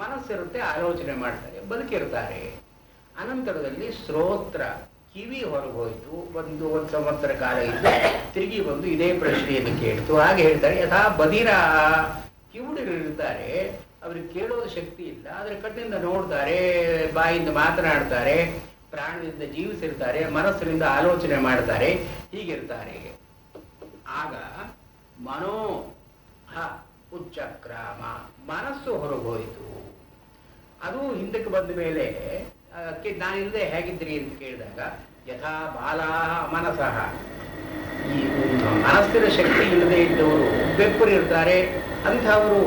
A: ಮನಸ್ಸಿರುತ್ತೆ, ಆಲೋಚನೆ ಮಾಡ್ತಾರೆ, ಬದುಕಿರ್ತಾರೆ. ಅನಂತರದಲ್ಲಿ ಶ್ರೋತ್ರ ಕಿವಿ ಹೊರಗೋಯ್ತು, ಒಂದು ಸಂವತ್ಸರ ಕಾಲ ಇದ್ದು ತಿರುಗಿ ಬಂದು ಇದೇ ಪ್ರಶ್ನೆಯನ್ನು ಕೇಳ್ತು. ಹಾಗೆ ಹೇಳ್ತಾರೆ, ಯಥಾ ಬದಿರ, ಕಿವುಡರಿರ್ತಾರೆ, ಅವ್ರಿಗೆ ಕೇಳೋದು ಶಕ್ತಿ ಇಲ್ಲ, ಆದರೆ ಕಣ್ಣಿಂದ ನೋಡ್ತಾರೆ, ಬಾಯಿಂದ ಮಾತನಾಡ್ತಾರೆ, ಪ್ರಾಣದಿಂದ ಜೀವಿಸಿರ್ತಾರೆ, ಮನಸ್ಸಿನಿಂದ ಆಲೋಚನೆ ಮಾಡ್ತಾರೆ, ಹೀಗಿರ್ತಾರೆ. ಆಗ ಮನೋ ಉಚ್ಚಕ್ರಾಮ, ಮನಸ್ಸು ಹೊರಗೋಯ್ತು. ಅದು ಹಿಂದಕ್ಕೆ ಬಂದ ಮೇಲೆ ನಾನಿಲ್ಲದೆ ಹೇಗಿದ್ರಿ ಅಂತ ಕೇಳಿದಾಗ, ಯಥಾ ಬಾಲಾ ಮನಸಃ, ಈ ಮನಸ್ಸಿನ ಶಕ್ತಿ ಇಲ್ಲದೆ ಇದ್ದವರು ಬೆಪ್ಪರಿರ್ತಾರೆ, ಅಂಥವರು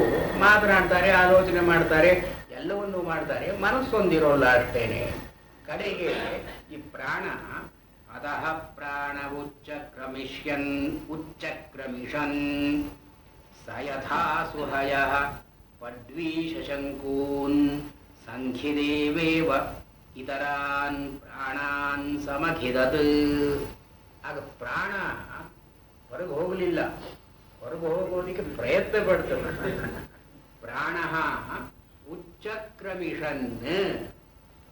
A: ಮಾತನಾಡ್ತಾರೆ, ಆಲೋಚನೆ ಮಾಡ್ತಾರೆ, ಎಲ್ಲವನ್ನೂ ಮಾಡ್ತಾರೆ, ಮನಸ್ಸೊಂದಿರೋಲ್ಲ ಅಷ್ಟೇನೆ. ಕಡೆಗೆ ಈ ಪ್ರಾಣ ಅತಃ ಪ್ರಾಣ ಉಚ್ಚಕ್ರಮಿಷನ್ ಸ ಯಥಾ ಸುಹಯ ಪಡ್ವೀಶಂಕೂನ್ ಸಂಖಿದೇವೇವ ಇತರಾನ್ ಪ್ರಾಣಾನ್ ಸಮಖಿದತ್. ಆಗ ಪ್ರಾಣ ಹೊರಗೆ ಹೋಗಲಿಲ್ಲ, ಹೊರಗೆ ಹೋಗೋದಕ್ಕೆ ಪ್ರಯತ್ನ ಪಡ್ತದೆ. ಪ್ರಾಣ ಉಚ್ಚಕ್ರಮಿಷನ್,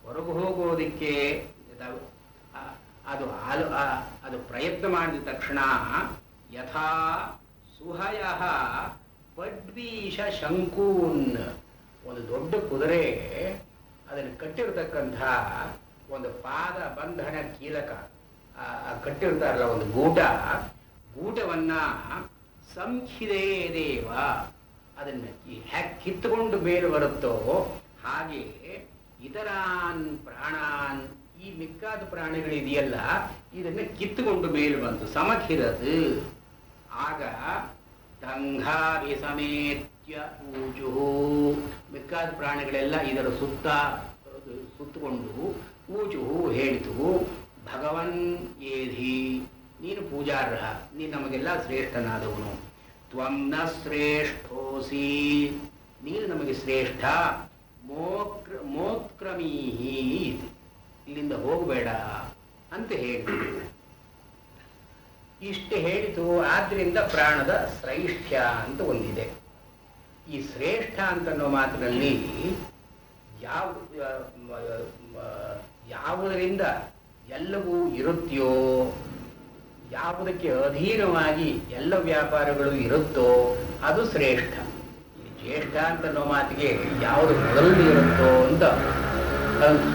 A: ಹೊರಗೆ ಹೋಗೋದಕ್ಕೆ ಅದು ಪ್ರಯತ್ನ ಮಾಡಿದ ತಕ್ಷಣ ಯಥಾ ಸುಹಯ ಪಡ್ವೀಶ ಶಂಕೂನ್, ಒಂದು ದೊಡ್ಡ ಕುದುರೆ ಅದನ್ನು ಕಟ್ಟಿರ್ತಕ್ಕಂಥ ಒಂದು ಪಾದ ಬಂಧನ ಕೀಲಕ ಕಟ್ಟಿರ್ತಾರಲ್ಲ, ಒಂದು ಗೂಟವನ್ನ ಸಂಖಿದೇ ದೇವ, ಅದನ್ನು ಹ್ಯಾಕ್ ಕಿತ್ತುಕೊಂಡು ಮೇಲೆ ಬರುತ್ತೋ ಹಾಗೆ ಇತರಾನ್ ಪ್ರಾಣಾನ್, ಈ ಮಿಕ್ಕಾದ ಪ್ರಾಣಿಗಳಿದೆಯಲ್ಲ ಇದನ್ನು ಕಿತ್ತುಕೊಂಡು ಮೇಲೆ ಬಂತು, ಸಮಖಿರದು. ಆಗ ದಂಘಾಭಿ ಸಮೇತ್ಯ ಊಜು, ಮಿಕ್ಕಾದ ಪ್ರಾಣಿಗಳೆಲ್ಲ ಇದರ ಸುತ್ತಕೊಂಡು ಊಜು ಹೇಳಿತು, ಭಗವನ್ ಏಧಿ, ನೀನು ಪೂಜಾರ್ಹ, ನೀನು ನಮಗೆಲ್ಲ ಶ್ರೇಷ್ಠನಾದವನು. ತ್ವಂ ನ ಶ್ರೇಷ್ಠೋಸಿ, ನೀನು ನಮಗೆ ಶ್ರೇಷ್ಠ. ಮೋತ್ಕ್ರಮೀಹಿ, ಇಲ್ಲಿಂದ ಹೋಗಬೇಡ ಅಂತ ಹೇಳಿತು. ಇಷ್ಟು ಹೇಳಿತು. ಆದ್ದರಿಂದ ಪ್ರಾಣದ ಶ್ರೈಷ್ಠ್ಯ ಅಂತ ಒಂದಿದೆ. ಈ ಶ್ರೇಷ್ಠ ಅಂತನ್ನೋ ಮಾತಿನಲ್ಲಿ ಯಾವುದರಿಂದ ಎಲ್ಲವೂ ಇರುತ್ತೆಯೋ, ಯಾವುದಕ್ಕೆ ಅಧೀನವಾಗಿ ಎಲ್ಲ ವ್ಯಾಪಾರಗಳು ಇರುತ್ತೋ ಅದು ಶ್ರೇಷ್ಠ. ಜ್ಯೇಷ್ಠ ಅಂತನ್ನೋ ಮಾತಿಗೆ ಯಾವುದು ಮೊದಲು ಇರುತ್ತೋ ಅಂತ,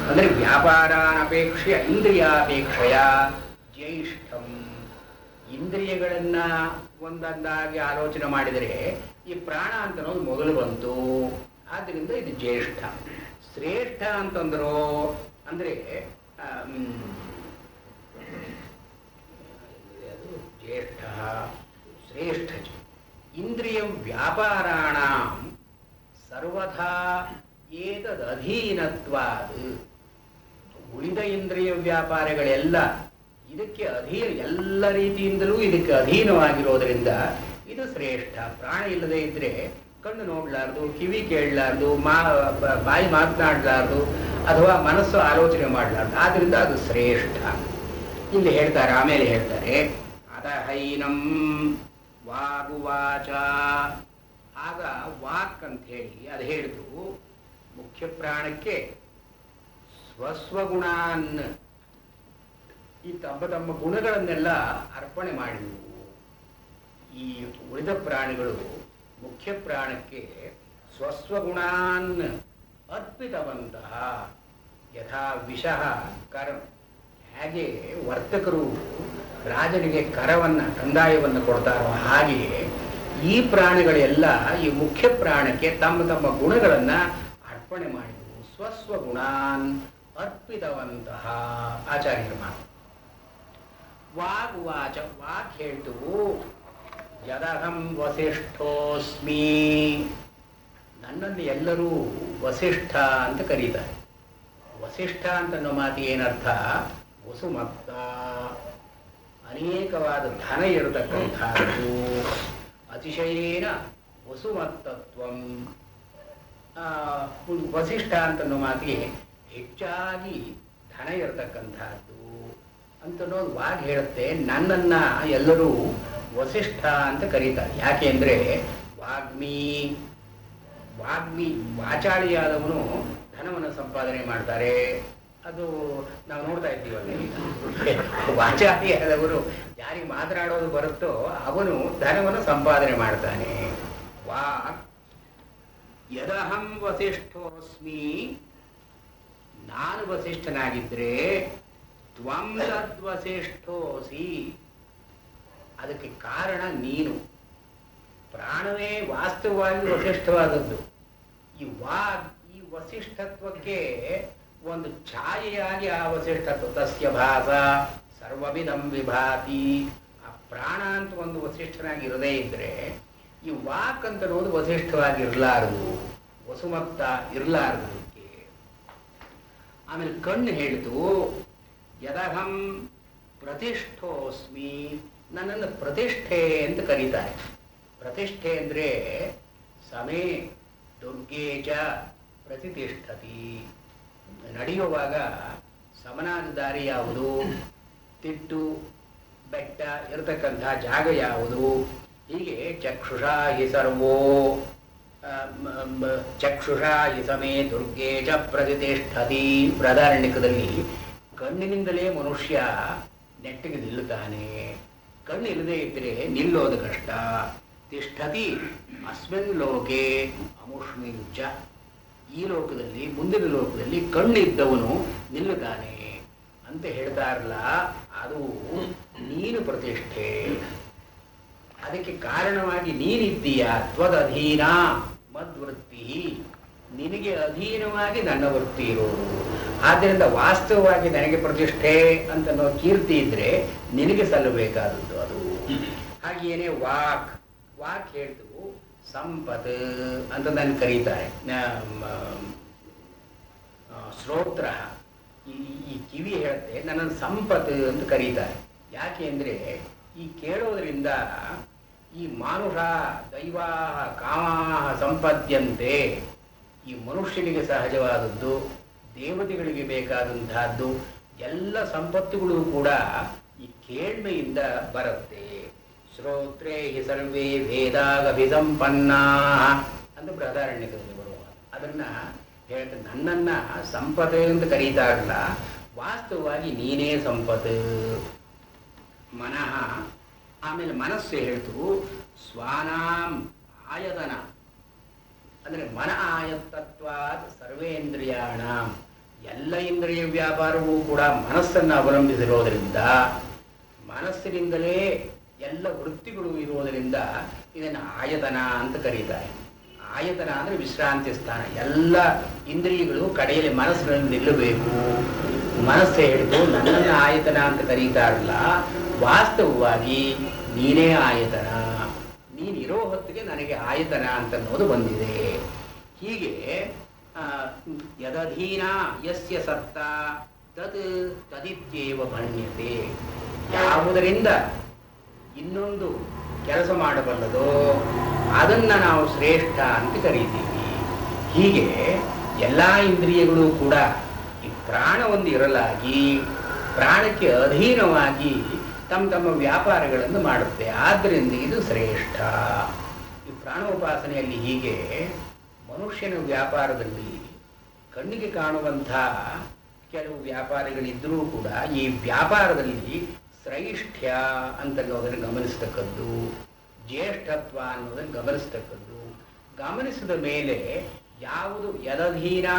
A: ಅಂದರೆ ವ್ಯಾಪಾರಾನಪೇಕ್ಷೆಯ ಇಂದ್ರಿಯಾಪೇಕ್ಷೆಯ ಜ್ಯೇಷ್ಠಂ. ಇಂದ್ರಿಯಗಳನ್ನ ಒಂದೊಂದಾಗಿ ಆಲೋಚನೆ ಮಾಡಿದರೆ ಈ ಪ್ರಾಣ ಅಂತನ್ನೋದು ಮೊದಲು ಬಂತು, ಆದ್ದರಿಂದ ಇದು ಜ್ಯೇಷ್ಠ. ಶ್ರೇಷ್ಠ ಅಂತಂದ್ರು ಅಂದರೆ ಜ್ಯೇಷ್ಠ ಶ್ರೇಷ್ಠ. ಇಂದ್ರಿಯ ವ್ಯಾಪಾರಾಣ ಸರ್ವಥಾ ಏತದಧೀನತ್ವಾದ್, ಉಳಿದ ಇಂದ್ರಿಯ ವ್ಯಾಪಾರಗಳೆಲ್ಲ ಇದಕ್ಕೆ ಎಲ್ಲ ರೀತಿಯಿಂದಲೂ ಇದಕ್ಕೆ ಅಧೀನವಾಗಿರೋದ್ರಿಂದ ಇದು ಶ್ರೇಷ್ಠ. ಪ್ರಾಣ ಇಲ್ಲದೆ ಇದ್ರೆ ಕಣ್ಣು ನೋಡ್ಲಾರ್ದು, ಕಿವಿ ಕೇಳಲಾರ್ದು, ಬಾಯಿ ಮಾತನಾಡಲಾರ್ದು, ಅಥವಾ ಮನಸ್ಸು ಆಲೋಚನೆ ಮಾಡಲಾರ್ದು, ಆದ್ರಿಂದ ಅದು ಶ್ರೇಷ್ಠ. ಇಲ್ಲಿ ಹೇಳ್ತಾರೆ, ಆಮೇಲೆ ಹೇಳ್ತಾರೆ ಅದಹೈನಂ ವಾಗುವಾಚ. ಆಗ ವಾಕ್ ಅಂತ ಹೇಳಿ ಅದು ಹೇಳಿತು, ಮುಖ್ಯ ಪ್ರಾಣಕ್ಕೆ ಸ್ವಸ್ವಗುಣಾನ್, ಈ ತಮ್ಮ ಗುಣಗಳನ್ನೆಲ್ಲ ಅರ್ಪಣೆ ಮಾಡಿದವು. ಈ ಉಳಿದ ಪ್ರಾಣಿಗಳು ಮುಖ್ಯ ಪ್ರಾಣಕ್ಕೆ ಸ್ವಸ್ವಗುಣಾನ್ ಅರ್ಪಿತವಂತಹ. ಯಥಾ ವಿಷಃ ಕರ, ಹೇಗೆ ವರ್ತಕರು ರಾಜನಿಗೆ ಕಂದಾಯವನ್ನು ಕೊಡ್ತಾರೋ ಹಾಗೆಯೇ ಈ ಪ್ರಾಣಿಗಳೆಲ್ಲ ಈ ಮುಖ್ಯ ಪ್ರಾಣಕ್ಕೆ ತಮ್ಮ ಗುಣಗಳನ್ನ ಅರ್ಪಣೆ ಮಾಡಿದವು. ಸ್ವಸ್ವಗುಣಾನ್ ಅರ್ಪಿತವಂತಹ. ಆಚಾರ್ಯರ ಮಾತು. ವಾಗ್ವಾಚ, ವಾಕ್ ಹೇಳ್ತು, ಯದಹಂ ವಸಿಷ್ಠೋಸ್ಮಿ, ನನ್ನನ್ನು ಎಲ್ಲರೂ ವಸಿಷ್ಠ ಅಂತ ಕರೀತಾರೆ. ವಸಿಷ್ಠ ಅಂತನ್ನೋ ಮಾತು ಏನರ್ಥ? ವಸುಮತ್ತ, ಅನೇಕವಾದ ಧನ ಇರತಕ್ಕಂಥದ್ದು. ಅತಿಶಯೇನ ವಸುಮತ್ತತ್ವಂ, ವಸಿಷ್ಠ ಅಂತನ್ನೋ ಮಾತಿಗೆ ಹೆಚ್ಚಾಗಿ ಧನ ಇರತಕ್ಕಂಥದ್ದು ಅಂತನ್ನೋದು ವಾಗ್ ಹೇಳುತ್ತೆ. ನನ್ನನ್ನು ಎಲ್ಲರೂ ವಸಿಷ್ಠ ಅಂತ ಕರೀತಾರೆ. ಯಾಕೆ ಅಂದರೆ ವಾಗ್ಮಿ ವಾಚಾಳಿಯಾದವನು ಧನವನ್ನು ಸಂಪಾದನೆ ಮಾಡ್ತಾರೆ. ಅದು ನಾವು ನೋಡ್ತಾ ಇದ್ದೀವಲ್ಲ ಈಗ. ವಾಚಾಳಿಯಾದವರು ಯಾರಿಗೆ ಮಾತನಾಡೋದು ಬರುತ್ತೋ ಅವನು ಧನವನ್ನು ಸಂಪಾದನೆ ಮಾಡ್ತಾನೆ. ವಾಕ್ ಯದಹಂ ವಸಿಷ್ಠೋಸ್ಮಿ, ನಾನು ವಸಿಷ್ಠನಾಗಿದ್ರೆ ತ್ವಂ ತದ್ವಸಿಷ್ಠೋಸಿ, ಅದಕ್ಕೆ ಕಾರಣ ನೀನು. ಪ್ರಾಣವೇ ವಾಸ್ತವವಾಗಿ ವಸಿಷ್ಠವಾದದ್ದು. ಈ ವಸಿಷ್ಠತ್ವಕ್ಕೆ ಒಂದು ಛಾಯೆಯಾಗಿ ಆ ವಸಿಷ್ಠತ್ವ ತಸ್ಯ ಭಾಸ ಸರ್ವವಿಧಂ ವಿಭಾತಿ. ಆ ಪ್ರಾಣ ಅಂತ ಒಂದು ವಸಿಷ್ಠನಾಗಿ ಇರದೇ ಇದ್ರೆ ಈ ವಾಕ್ ಅಂತ ಅನ್ನೋದು ವಸಿಷ್ಠವಾಗಿ ಇರಲಾರದು, ವಸುಮತ್ತ ಇರಲಾರದು. ಆಮೇಲೆ ಕಣ್ಣು ಹೇಳಿತು ಯದಹಂ ಪ್ರತಿಷ್ಠೋಸ್ಮಿ, ನನ್ನನ್ನು ಪ್ರತಿಷ್ಠೆ ಅಂತ ಕರೀತಾರೆ. ಪ್ರತಿಷ್ಠೆ ಅಂದರೆ ಸಮೇ ದುರ್ಗೇ ಚ ಪ್ರತಿಷ್ಠತಿ. ನಡೆಯುವಾಗ ಸಮನಾದ ದಾರಿ ಯಾವುದು, ತಿಟ್ಟು ಬೆಟ್ಟ ಇರತಕ್ಕಂಥ ಜಾಗ ಯಾವುದು, ಹೀಗೆ ಚಕ್ಷುಷಾ ಹಿ ಸರ್ವೋ ಚಕ್ಷುಷಾ ಹಿ ಸಮೇ ದುರ್ಗೇ ಚ ಪ್ರತಿಷ್ಠತಿ. ಬೃಹದಾರಣ್ಯಕದಲ್ಲಿ ಕಣ್ಣಿನಿಂದಲೇ ಮನುಷ್ಯ ನೆಟ್ಟಿಗೆ ನಿಲ್ಲುತ್ತಾನೆ. ಕಣ್ಣು ಇಲ್ಲದೆ ಇದ್ದರೆ ನಿಲ್ಲೋದು ಕಷ್ಟ. ತಿಷ್ಠತಿ ಅಸ್ಮಿನ್ ಲೋಕೆ ಅಮುಷ್ಮಿಂಚ, ಈ ಲೋಕದಲ್ಲಿ ಮುಂದಿನ ಲೋಕದಲ್ಲಿ ಕಣ್ಣು ಇದ್ದವನು ನಿಲ್ಲುತ್ತಾನೆ ಅಂತ ಹೇಳ್ತಾರಲ್ಲ, ಅದು ನೀನು ಪ್ರತಿಷ್ಠೆ. ಅದಕ್ಕೆ ಕಾರಣವಾಗಿ ನೀನಿದ್ದೀಯ. ತ್ವದಧೀನ ಮದ್ವೃತ್ತಿ, ನಿನಗೆ ಅಧೀನವಾಗಿ ನನ್ನ ವೃತ್ತಿ ಇರೋದು. ಆದ್ದರಿಂದ ವಾಸ್ತವವಾಗಿ ನನಗೆ ಪ್ರತಿಷ್ಠೆ ಅಂತನೋ ಕೀರ್ತಿ ಇದ್ರೆ ನಿನಗೆ ಸಲ್ಲಬೇಕಾದದ್ದು ಅದು. ಹಾಗೇನೆ ವಾಕ್ ಹೇಳ್ತು ಸಂಪತ್ ಅಂತ ನಾನು ಕರೀತಾರೆ. ಶ್ರೋತ್ರ ಈ ಕಿವಿ ಹೇಳುತ್ತೆ ನನ್ನನ್ನು ಸಂಪತ್ ಅಂತ ಕರೀತಾರೆ. ಯಾಕೆ ಅಂದರೆ ಈ ಕೇಳೋದ್ರಿಂದ ಈ ಮಾನುಷ ದೈವಾ ಕಾಮಾ ಸಂಪದ್ಯಂತೆ, ಈ ಮನುಷ್ಯನಿಗೆ ಸಹಜವಾದದ್ದು, ದೇವತೆಗಳಿಗೆ ಬೇಕಾದಂತಹದ್ದು ಎಲ್ಲ ಸಂಪತ್ತುಗಳು ಕೂಡ ಈ ಕೇಳ್ಮೆಯಿಂದ ಬರುತ್ತೆ. ಶ್ರೋತ್ರೇ ಹಿ ಸರ್ವೇ ವೇದಾಗಭಿಸಂಪನ್ನಾ ಅಂತ ಬೃಹದಾರಣ್ಯಕದಲ್ಲಿ ಬರುವ ಅದನ್ನ ಹೇಳ್ತಾರೆ. ನನ್ನನ್ನ ಸಂಪತ್ತು ಅಂತ ಕರೀತಾರಲ್ಲ, ವಾಸ್ತವವಾಗಿ ನೀನೇ ಸಂಪತ್ತು. ಮನಃ, ಆಮೇಲೆ ಮನಸ್ಸು ಹೇಳ್ತು ಸ್ವಾನಾಂ ಆಯತನ, ಅಂದರೆ ಮನ ಆಯತ್ತತ್ವಾತ್ ಸರ್ವೇಂದ್ರಿಯಾಣ, ಎಲ್ಲ ಇಂದ್ರಿಯ ವ್ಯಾಪಾರವೂ ಕೂಡ ಮನಸ್ಸನ್ನು ಅವಲಂಬಿಸಿರೋದರಿಂದ, ಮನಸ್ಸಿನಿಂದಲೇ ಎಲ್ಲ ವೃತ್ತಿಗಳು ಇರುವುದರಿಂದ ಇದನ್ನು ಆಯತನ ಅಂತ ಕರೀತಾರೆ. ಆಯತನ ಅಂದರೆ ವಿಶ್ರಾಂತಿ ಸ್ಥಾನ. ಎಲ್ಲ ಇಂದ್ರಿಯಗಳು ಕಡೆಯಲ್ಲಿ ಮನಸ್ಸಿನಲ್ಲಿ ನಿಲ್ಲಬೇಕು. ಮನಸ್ಸು ಹೇಳಿದ್ದು ನನ್ನನ್ನು ಆಯತನ ಅಂತ ಕರೀತಾರಲ್ಲ, ವಾಸ್ತವವಾಗಿ ನೀನೇ ಆಯತನ. ನೀನಿರೋ ಹೊತ್ತಿಗೆ ನನಗೆ ಆಯತನ ಅಂತ ಅನ್ನೋದು ಬಂದಿದೆ. ಹೀಗೆ ಯದಧೀನ ಯಸ್ಯ ಸತ್ತ ತದ್ ತದಿತ್ಯೇವ ಭಣ್ಯತೆ, ಯಾವುದರಿಂದ ಇನ್ನೊಂದು ಕೆಲಸ ಮಾಡಬಲ್ಲದೋ ಅದನ್ನು ನಾವು ಶ್ರೇಷ್ಠ ಅಂತ ಕರೀತೀವಿ. ಹೀಗೆ ಎಲ್ಲ ಇಂದ್ರಿಯಗಳು ಕೂಡ ಈ ಪ್ರಾಣ ಒಂದು ಇರಲಾಗಿ ಪ್ರಾಣಕ್ಕೆ ಅಧೀನವಾಗಿ ತಮ್ಮ ವ್ಯಾಪಾರಗಳನ್ನು ಮಾಡುತ್ತೆ. ಆದ್ದರಿಂದ ಇದು ಶ್ರೇಷ್ಠ. ಈ ಪ್ರಾಣೋಪಾಸನೆಯಲ್ಲಿ ಹೀಗೆ ಮನುಷ್ಯನ ವ್ಯಾಪಾರದಲ್ಲಿ ಕಣ್ಣಿಗೆ ಕಾಣುವಂಥ ಕೆಲವು ವ್ಯಾಪಾರಗಳಿದ್ದರೂ ಕೂಡ ಈ ವ್ಯಾಪಾರದಲ್ಲಿ ಶ್ರೈಷ್ಠ್ಯ ಅಂತನ್ನೋದನ್ನು ಗಮನಿಸ್ತಕ್ಕದ್ದು, ಜ್ಯೇಷ್ಠತ್ವ ಅನ್ನೋದನ್ನು ಗಮನಿಸ್ತಕ್ಕದ್ದು, ಗಮನಿಸಿದ ಮೇಲೆ ಯಾವುದು ಯದಧೀನ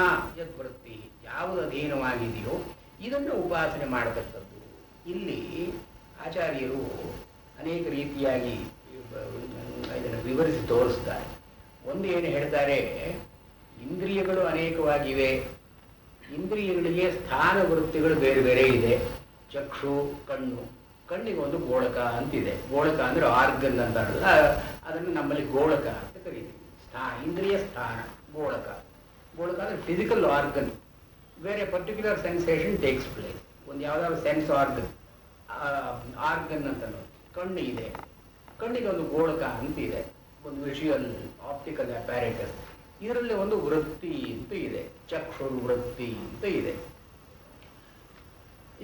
A: ಯದ್ವೃತ್ತಿ, ಯಾವುದು ಅಧೀನವಾಗಿದೆಯೋ ಇದನ್ನು ಉಪಾಸನೆ ಮಾಡತಕ್ಕದ್ದು. ಇಲ್ಲಿ ಆಚಾರ್ಯರು ಅನೇಕ ರೀತಿಯಾಗಿ ಇದನ್ನು ವಿವರಿಸಿ ತೋರಿಸ್ತಾರೆ. ಒಂದು ಏನು ಹೇಳ್ತಾರೆ, ಇಂದ್ರಿಯಗಳು ಅನೇಕವಾಗಿವೆ, ಇಂದ್ರಿಯಗಳಿಗೆ ಸ್ಥಾನ ವೃತ್ತಿಗಳು ಬೇರೆ ಬೇರೆ ಇದೆ. ಚಕ್ಷು, ಕಣ್ಣು, ಕಣ್ಣಿಗೆ ಒಂದು ಗೋಳಕ ಅಂತಿದೆ. ಗೋಳಕ ಅಂದರೆ ಆರ್ಗನ್ ಅಂತಾರಲ್ಲ, ಅದನ್ನು ನಮ್ಮಲ್ಲಿ ಗೋಳಕ ಅಂತ ಕರೀತೀವಿ. ಇಂದ್ರಿಯ ಸ್ಥಾನ ಗೋಳಕ. ಗೋಳಕ ಅಂದರೆ ಫಿಸಿಕಲ್ ಆರ್ಗನ್, ಬೇರೆ ಪರ್ಟಿಕ್ಯುಲರ್ ಸೆನ್ಸೇಷನ್ ಟೇಕ್ಸ್ ಪ್ಲೇಸ್. ಒಂದು ಯಾವುದಾದ್ರು ಸೆನ್ಸ್ ಆರ್ಗನ್ ಅಂತ ಕಣ್ಣು ಇದೆ, ಕಣ್ಣಿಗೆ ಒಂದು ಗೋಳಕ ಅಂತಿದೆ, ಒಂದು ವಿಷುವಲ್ ಆಪ್ಟಿಕಲ್ ಅಪ್ಯಾರೇಟಸ್. ಇದರಲ್ಲಿ ಒಂದು ವೃತ್ತಿ ಅಂತ ಇದೆ, ಚಕ್ಷುರ್ ವೃತ್ತಿ ಅಂತ ಇದೆ.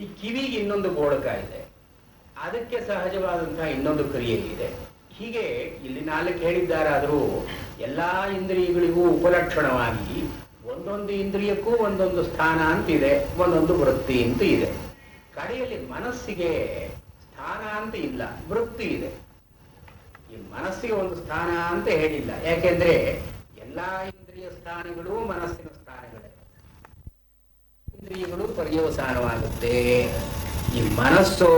A: ಈ ಕಿವಿಗೆ ಇನ್ನೊಂದು ಗೋಳಕ ಇದೆ, ಅದಕ್ಕೆ ಸಹಜವಾದಂತಹ ಇನ್ನೊಂದು ಕ್ರಿಯೆ ಇದೆ. ಹೀಗೆ ಇಲ್ಲಿ 4 ಹೇಳಿದ್ದಾರಾದರೂ ಎಲ್ಲ ಇಂದ್ರಿಯಗಳಿಗೂ ಉಪಲಕ್ಷಣವಾಗಿ ಒಂದೊಂದು ಇಂದ್ರಿಯಕ್ಕೂ ಒಂದೊಂದು ಸ್ಥಾನ ಅಂತಿದೆ, ಒಂದೊಂದು ವೃತ್ತಿ ಅಂತ ಇದೆ. ಕಡೆಯಲ್ಲಿ ಮನಸ್ಸಿಗೆ ಸ್ಥಾನ ಅಂತ ಇಲ್ಲ, ವೃತ್ತಿ ಇದೆ. ಈ ಮನಸ್ಸಿಗೆ ಒಂದು ಸ್ಥಾನ ಅಂತ ಹೇಳಿಲ್ಲ, ಯಾಕೆಂದ್ರೆ ಎಲ್ಲಾ ಇಂದ್ರಿಯ ಸ್ಥಾನಗಳು ಮನಸ್ಸಿನ ಸ್ಥಾನಗಳೇ. ಇಂದ್ರಿಯಗಳು ಪರ್ಯವಸಾನವಾಗುತ್ತೆ, ಈ ಮನಸ್ಸು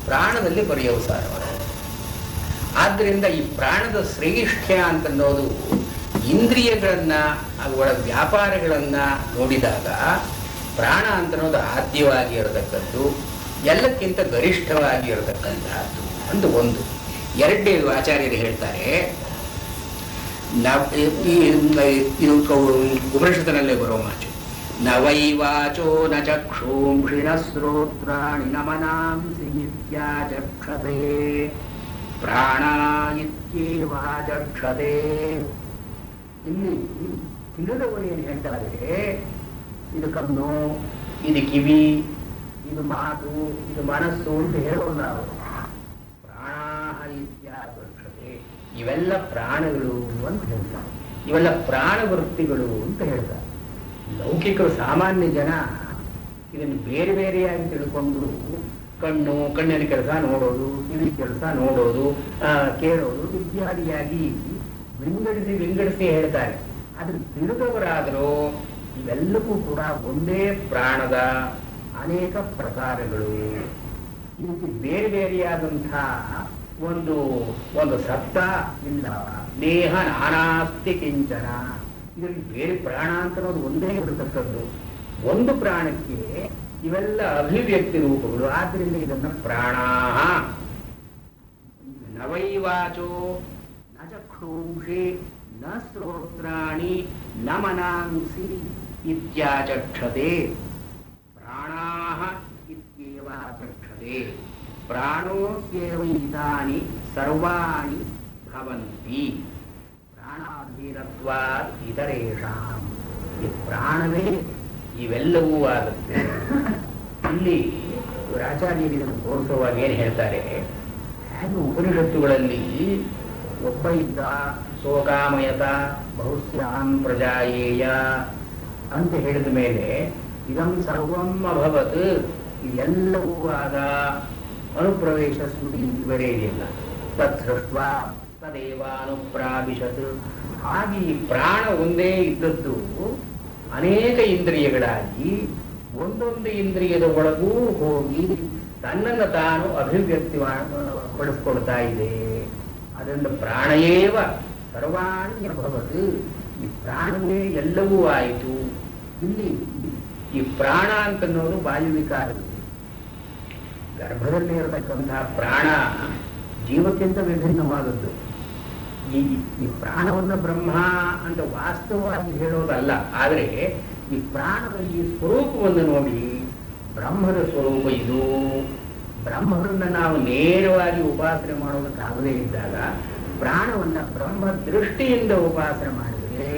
A: ಪ್ರಾಣದಲ್ಲಿ ಪರ್ಯವಸಾನವಾಗುತ್ತೆ. ಆದ್ದರಿಂದ ಈ ಪ್ರಾಣದ ಶ್ರೇಷ್ಠ್ಯ ಅಂತನ್ನೋದು ಇಂದ್ರಿಯಗಳನ್ನ, ಅವುಗಳ ವ್ಯಾಪಾರಗಳನ್ನ ನೋಡಿದಾಗ ಪ್ರಾಣ ಅಂತನ್ನೋದು ಆದ್ಯವಾಗಿ ಇರತಕ್ಕದ್ದು, ಎಲ್ಲಕ್ಕಿಂತ ಗರಿಷ್ಠವಾಗಿ ಇರತಕ್ಕಂತಹದ್ದು ಅಂತ ಒಂದು. ಎರಡನೇದು ಆಚಾರ್ಯರು ಹೇಳ್ತಾರೆ, ಇದು ಉಪನಿಷತ್ತಿನಲ್ಲೇ ಬರೋ ಮಾತು, ನ ವೈ ವಾಚೋ ನ ಚಕ್ಷೂಂಷಿ ನ ಶ್ರೋತ್ರಾಣಿ ನ ಮನಾಂಸಿ ಇತ್ಯಾಚಕ್ಷತೆ ಪ್ರಾಣ ಇತ್ಯೇವಾಚಕ್ಷತೆ. ಇಲ್ಲಿ ತಿಳಿದವರು ಏನು ಹೇಳ್ತಾರೆ, ಇದು ಕಣ್ಣು, ಇದು ಕಿವಿ, ಇದು ಮಾತು, ಇದು ಮನಸ್ಸು ಅಂತ ಹೇಳೋದು ನಾವು. ಪ್ರಾಣ ಇತ್ಯಾಚಕ್ಷತೆ, ಇವೆಲ್ಲ ಪ್ರಾಣಗಳು ಅಂತ ಹೇಳ್ತಾರೆ, ಇವೆಲ್ಲ ಪ್ರಾಣವೃತ್ತಿಗಳು ಅಂತ ಹೇಳ್ತಾರೆ. ಲೌಕಿಕರು, ಸಾಮಾನ್ಯ ಜನ ಇದನ್ನು ಬೇರೆ ಬೇರೆಯಾಗಿ ತಿಳ್ಕೊಂಡು ಕಣ್ಣಿನ ಕೆಲಸ ನೋಡೋದು, ಕಿವಿ ಕೆಲಸ ನೋಡೋದು, ಕೇಳೋದು ಇತ್ಯಾದಿಯಾಗಿ ವಿಂಗಡಿಸಿ ಹೇಳ್ತಾರೆ. ಆದ್ರೆ ತಿಳಿದವರಾದರೂ ಇವೆಲ್ಲಕ್ಕೂ ಕೂಡ ಒಂದೇ ಪ್ರಾಣದ ಅನೇಕ ಪ್ರಕಾರಗಳು, ಇದಕ್ಕೆ ಬೇರೆ ಬೇರೆಯಾದಂತಹ ಒಂದು ಸತ್ತ ಇಲ್ಲ. ದೇಹ ನಾನಾಸ್ತಿ ಕಿಂಚನ, ಇದರಲ್ಲಿ ಬೇರೆ ಪ್ರಾಣ ಅಂತ ಅನ್ನೋದು ಒಂದೇ ಇರತಕ್ಕದ್ದು. ಒಂದು ಪ್ರಾಣಕ್ಕೆ ಇವೆಲ್ಲ ಅಭಿವ್ಯಕ್ತಿ ರೂಪಗಳು, ಆದ್ದರಿಂದ ಇದನ್ನ ಪ್ರಾಣ. ನ ವೈ ವಾಚೋ ನ ಚಕ್ಷೂಂಷಿ ನ ಶ್ರೋತ್ರಾಣಿ ನ ಮನಾಂಸಿ ಇತ್ಯಾಚಕ್ಷತೆ ಪ್ರಾಣಾಃ ಇತ್ಯೇವಾಚಕ್ಷತೆ ಪ್ರಾಣೋಸ್ಯೇವ ಇದಾನಿ ಸರ್ವಾಣಿ ಭವಂತಿ ಪ್ರಾಣಾಧೀನತ್ವಾತ್ ಇತರೇಷಾಂ. ಈ ಪ್ರಾಣವೇ ಇವೆಲ್ಲವೂ ಆಗುತ್ತೆ. ಇಲ್ಲಿ ಆಚಾರ್ಯರು ಇದನ್ನು ತೋರಿಸುವಾಗ ಏನು ಹೇಳ್ತಾರೆ, ಹಾಗೆ ಉಪನಿಷತ್ತುಗಳಲ್ಲಿ ಒಬ್ಬ ಇದ್ದ, ಸೋಕಾಮಯತ ಬಹುಸ್ಯಾಂ ಪ್ರಜಾಯೇಯ ಅಂತ ಹೇಳಿದ ಮೇಲೆ ಇದಂ ಸರ್ವಂ ಅಭವತ್, ಇದೆಲ್ಲವೂ ಆದ ಅನುಪ್ರವೇಶ ಸ್ಮೃತಿ ಬೇರೆ ಇದೆಯಲ್ಲ, ತತ್ ಸೃಷ್ಟ ತದೇವ ಅನುಪ್ರಾವಿಶತ್. ಹಾಗೆ ಈ ಪ್ರಾಣ ಒಂದೇ ಇದ್ದದ್ದು ಅನೇಕ ಇಂದ್ರಿಯಗಳಾಗಿ ಒಂದೊಂದು ಇಂದ್ರಿಯದ ಒಳಗೂ ಹೋಗಿ ತನ್ನನ್ನು ತಾನು ಅಭಿವ್ಯಕ್ತಿ ಪಡಿಸ್ಕೊಳ್ತಾ ಇದೆ. ಅದರಿಂದ ಪ್ರಾಣಯೇವ ಸರ್ವಾಣಿ ಭವತ್, ಈ ಪ್ರಾಣವೇ ಎಲ್ಲವೂ ಆಯಿತು. ಇಲ್ಲಿ ಈ ಪ್ರಾಣ ಅಂತನ್ನೋದು ವಾಯುವಿಕಾರ, ಗರ್ಭದಲ್ಲಿ ಇರತಕ್ಕಂತಹ ಪ್ರಾಣ ಜೀವಕ್ಕಿಂತ ವಿಭಿನ್ನವಾದದ್ದು. ಈ ಪ್ರಾಣವನ್ನು ಬ್ರಹ್ಮ ಅಂತ ವಾಸ್ತವವಾಗಿ ಹೇಳೋದಲ್ಲ, ಆದರೆ ಈ ಪ್ರಾಣದ ಈ ಸ್ವರೂಪವನ್ನು ನೋಡಿ ಬ್ರಹ್ಮದ ಸ್ವರೂಪ ಇದು. ಬ್ರಹ್ಮರನ್ನ ನಾವು ನೇರವಾಗಿ ಉಪಾಸನೆ ಮಾಡೋದಕ್ಕಾಗದೇ ಇದ್ದಾಗ ಪ್ರಾಣವನ್ನ ಬ್ರಹ್ಮ ದೃಷ್ಟಿಯಿಂದ ಉಪಾಸನೆ ಮಾಡಿದರೆ,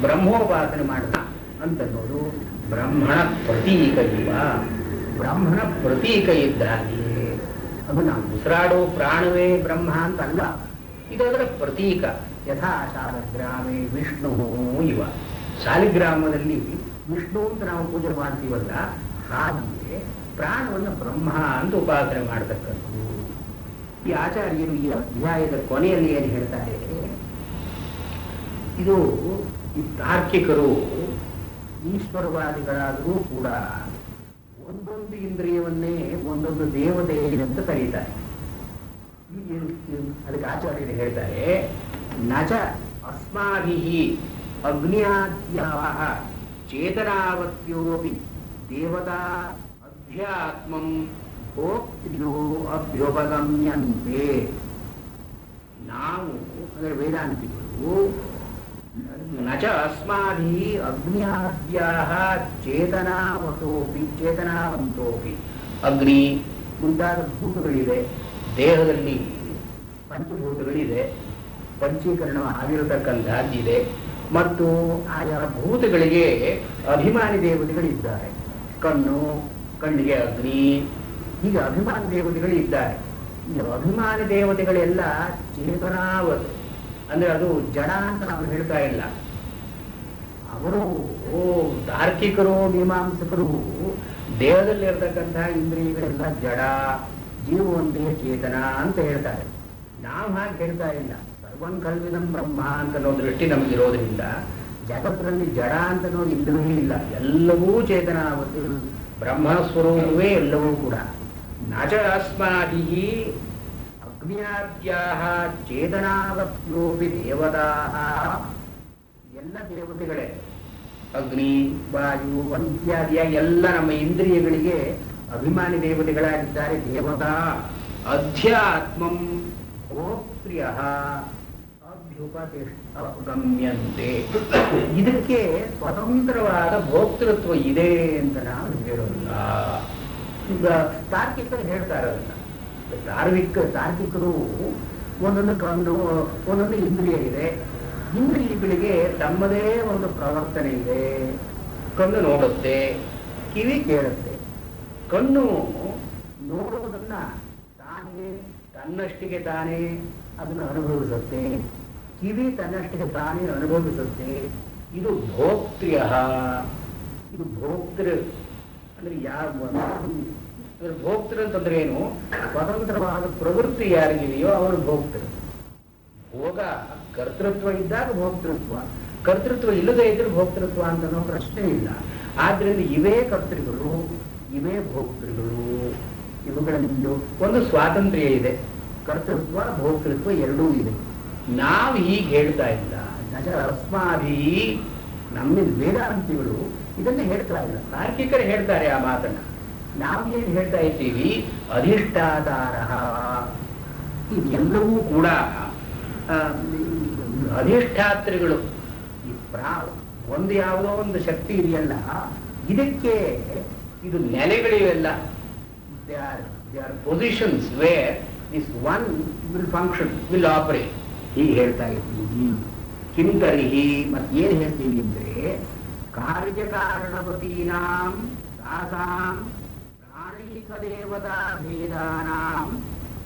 A: ಬ್ರಹ್ಮೋಪಾಸನೆ ಮಾಡಿದ ಅಂತನ್ನೋದು ಬ್ರಹ್ಮಣ ಪ್ರತೀಕ ಇವ, ಬ್ರಹ್ಮಣ ಪ್ರತೀಕ ಇದ್ದಾಗೆ. ಅದು ನಾವು ಉಸಿರಾಡೋ ಪ್ರಾಣವೇ ಬ್ರಹ್ಮ ಅಂತಲ್ಲ, ಇದರ ಪ್ರತೀಕ. ಯಥಾ ಶಾಲಗ್ರಾಮೇ ವಿಷ್ಣು ಇವ, ಶಾಲಿಗ್ರಾಮದಲ್ಲಿ ವಿಷ್ಣು ಅಂತ ನಾವು ಪೂಜೆ ಮಾಡ್ತೀವಲ್ಲ, ಹಾಗೆ ಪ್ರಾಣವನ್ನು ಬ್ರಹ್ಮ ಅಂತ ಉಪಾಸನೆ ಮಾಡತಕ್ಕದ್ದು. ಈ ಆಚಾರ್ಯರು ಈ ಅಧ್ಯಾಯದ ಕೊನೆಯಲ್ಲಿ ಏನು ಹೇಳ್ತಾರೆ, ಇದು ಈ ತಾರ್ಕಿಕರು ಈಶ್ವರವಾದಿಗಳಾದರೂ ಕೂಡ ಒಂದೊಂದು ಇಂದ್ರಿಯವನ್ನೇ ಒಂದೊಂದು ದೇವತೆ ಅಂತ ಕರೀತಾರೆ. ಅದಕ್ಕೆ ಆಚಾರ್ಯರು ಹೇಳ್ತಾರೆ, ನಚ ಅಸ್ಮಾಭಿಃ ಅಗ್ನ್ಯಾದ್ಯಾಃ ಚೇತನಾವತ್ಯೋಪಿ ದೇವತಾ ಅಧ್ಯಾತ್ಮಂ ಭೋಕ್ತೃ ಅಭ್ಯುಪಗಮ್ಯಂತೆ. ನಾವು ಅಂದರೆ ವೇದಾಂತಿಗಳು, ನಚ ಅಸ್ಮಾಭಿಃ ಅಗ್ನ್ಯಾದ್ಯಾಃ ಚೇತನಾವಂತೋಪಿ, ಅಗ್ನಿ ಮುಂತಾದ ಭೂತಗಳಿವೆ, ದೇಹದಲ್ಲಿ ಪಂಚಭೂತಗಳಿದೆ, ಪಂಚೀಕರಣ ಆಗಿರತಕ್ಕಂಥದ್ದಿದೆ, ಮತ್ತು ಆಯಾ ಭೂತಗಳಿಗೆ ಅಭಿಮಾನಿ ದೇವತೆಗಳಿದ್ದಾರೆ. ಕಣ್ಣು, ಕಣ್ಣಿಗೆ ಅಗ್ನಿ, ಹೀಗೆ ಅಭಿಮಾನಿ ದೇವತೆಗಳು ಇದ್ದಾರೆ. ಈ ಅಭಿಮಾನಿ ದೇವತೆಗಳೆಲ್ಲ ಚೇತನಾವತ್, ಅಂದ್ರೆ ಅದು ಜಡ ಅಂತ ನಾವು ಹೇಳ್ತಾ ಇಲ್ಲ. ಅವರು ತಾರ್ಕಿಕರು, ಮೀಮಾಂಸಕರು ದೇಹದಲ್ಲಿರ್ತಕ್ಕಂತಹ ಇಂದ್ರಿಯಗಳೆಲ್ಲ ಜಡ, ಜೀವ ಒಂದೇ ಚೇತನ ಅಂತ ಹೇಳ್ತಾರೆ. ನಾವು ಹಾಗೆ ಹೇಳ್ತಾ ಇಲ್ಲ. ಸರ್ವಂ ಕಲ್ವಿದಂ ಬ್ರಹ್ಮ ಅಂತ ಅನ್ನೋ ದೃಷ್ಟಿ ನಮಗಿರೋದ್ರಿಂದ ಜಗತ್ತಿನಲ್ಲಿ ಜಡ ಅಂತ ಅನ್ನೋದು ಇಲ್ಲವೇ ಇಲ್ಲ. ಎಲ್ಲವೂ ಚೇತನಾವತಿ, ಬ್ರಹ್ಮಸ್ವರೂಪವೇ ಎಲ್ಲವೂ ಕೂಡ. ನಚ ಅಸ್ಮಾಭಿ ಅಗ್ನಿಯಾದ್ಯಾಹ ಚೇತನಾವತ್ಯೋಪಿ ದೇವತಾಃ, ಎಲ್ಲ ದೇವತೆಗಳೇ, ಅಗ್ನಿ, ವಾಯು ಇತ್ಯಾದಿಯಾಗಿ ಎಲ್ಲ ನಮ್ಮ ಇಂದ್ರಿಯಗಳಿಗೆ ಅಭಿಮಾನಿ ದೇವತೆಗಳಾಗಿದ್ದಾರೆ. ದೇವತಾ ಅಧ್ಯಾತ್ಮಂ ಭೋಕ್ತ್ರ್ಯ ಅಭ್ಯುಪಗಮ್ಯಂತೆ, ಇದಕ್ಕೆ ಸ್ವತಂತ್ರವಾದ ಭೋಕ್ತೃತ್ವ ಇದೆ ಅಂತ ನಾವು ಹೇಳೋಲ್ಲ. ಈಗ ತಾರ್ಕಿಕರು ಹೇಳ್ತಾರೆ ಅದನ್ನ. ತಾರ್ಕಿಕರು ಒಂದೊಂದು ಕಣ್ಣು, ಒಂದೊಂದು ಇಂದ್ರಿಯ ಇದೆ. ಇಂದ್ರಿಯಗಳಿಗೆ ತಮ್ಮದೇ ಒಂದು ಪ್ರವರ್ತನೆ ಇದೆ. ಕಣ್ಣು ನೋಡುತ್ತೆ, ಕಿವಿ ಕೇಳುತ್ತೆ. ಕಣ್ಣು ನೋಡುವುದನ್ನ ತಾನೇ ತನ್ನಷ್ಟಿಗೆ ತಾನೇ ಅದನ್ನು ಅನುಭವಿಸುತ್ತೆ. ಕಿವಿ ತನ್ನಷ್ಟಿಗೆ ತಾನೇ ಅನುಭವಿಸುತ್ತೆ. ಇದು ಭೋಕ್ತ್ರ್ಯ. ಇದು ಭೋಕ್ತೃ ಅಂದ್ರೆ ಭೋಕ್ತೃ ಅಂತಂದ್ರೆ ಏನು? ಸ್ವತಂತ್ರವಾದ ಪ್ರವೃತ್ತಿ ಯಾರಿಗಿದೆಯೋ ಅವರು ಭೋಕ್ತೃ. ಭೋಗ ಕರ್ತೃತ್ವ ಇದ್ದಾಗ ಭೋಕ್ತೃತ್ವ, ಕರ್ತೃತ್ವ ಇಲ್ಲದೆ ಇದ್ರೆ ಭೋಕ್ತೃತ್ವ ಅಂತ ಅನ್ನೋ ಪ್ರಶ್ನೆ ಇಲ್ಲ. ಆದ್ರಿಂದ ಇವೇ ಕರ್ತೃಗಳು, ಇವೇ ಭೋಕ್ತೃಗಳು. ಇವುಗಳಿಂದ ಒಂದು ಸ್ವಾತಂತ್ರ್ಯ ಇದೆ. ಕರ್ತೃತ್ವ, ಭೋಕ್ತೃತ್ವ ಎರಡೂ ಇದೆ. ನಾವು ಹೀಗೆ ಹೇಳ್ತಾ ಇಲ್ಲ. ನಜ ಅಸ್ಮಾಭಿ, ನಮ್ಮ ವೇದಾಂತಿಗಳು ಇದನ್ನೇ ಹೇಳ್ತಾ ಇಲ್ಲ. ತಾರ್ಕಿಕರು ಹೇಳ್ತಾರೆ ಆ ಮಾತನ್ನ. ನಾವು ಏನು ಹೇಳ್ತಾ ಇದ್ದೀವಿ? ಅಧಿಷ್ಠಾಧಾರ. ಇದೆಲ್ಲವೂ ಕೂಡ ಅಧಿಷ್ಠಾತ್ರಿಗಳು. ಈ ಒಂದು ಯಾವುದೋ ಒಂದು ಶಕ್ತಿ ಇದೆಯಲ್ಲ, ಇದಕ್ಕೆ ಇದು ನೆಲೆಗಳಿವೆಲ್ಲ. They are positions where this one will function, will operate. ಹೀಗೆ ಹೇಳ್ತಾ ಇದ್ದೀವಿ. ಕಿಂತರ್ಹಿ, ಮತ್ತೆ ಏನ್ ಹೇಳ್ತೀವಿ ಅಂದ್ರೆ, ಕಾರ್ಯಕಾರಣವತೀನಾಂ ತಾಸಾಂ ಪ್ರಾಣಿಕ ದೇವತಾ ಭೇದಾನಾಂ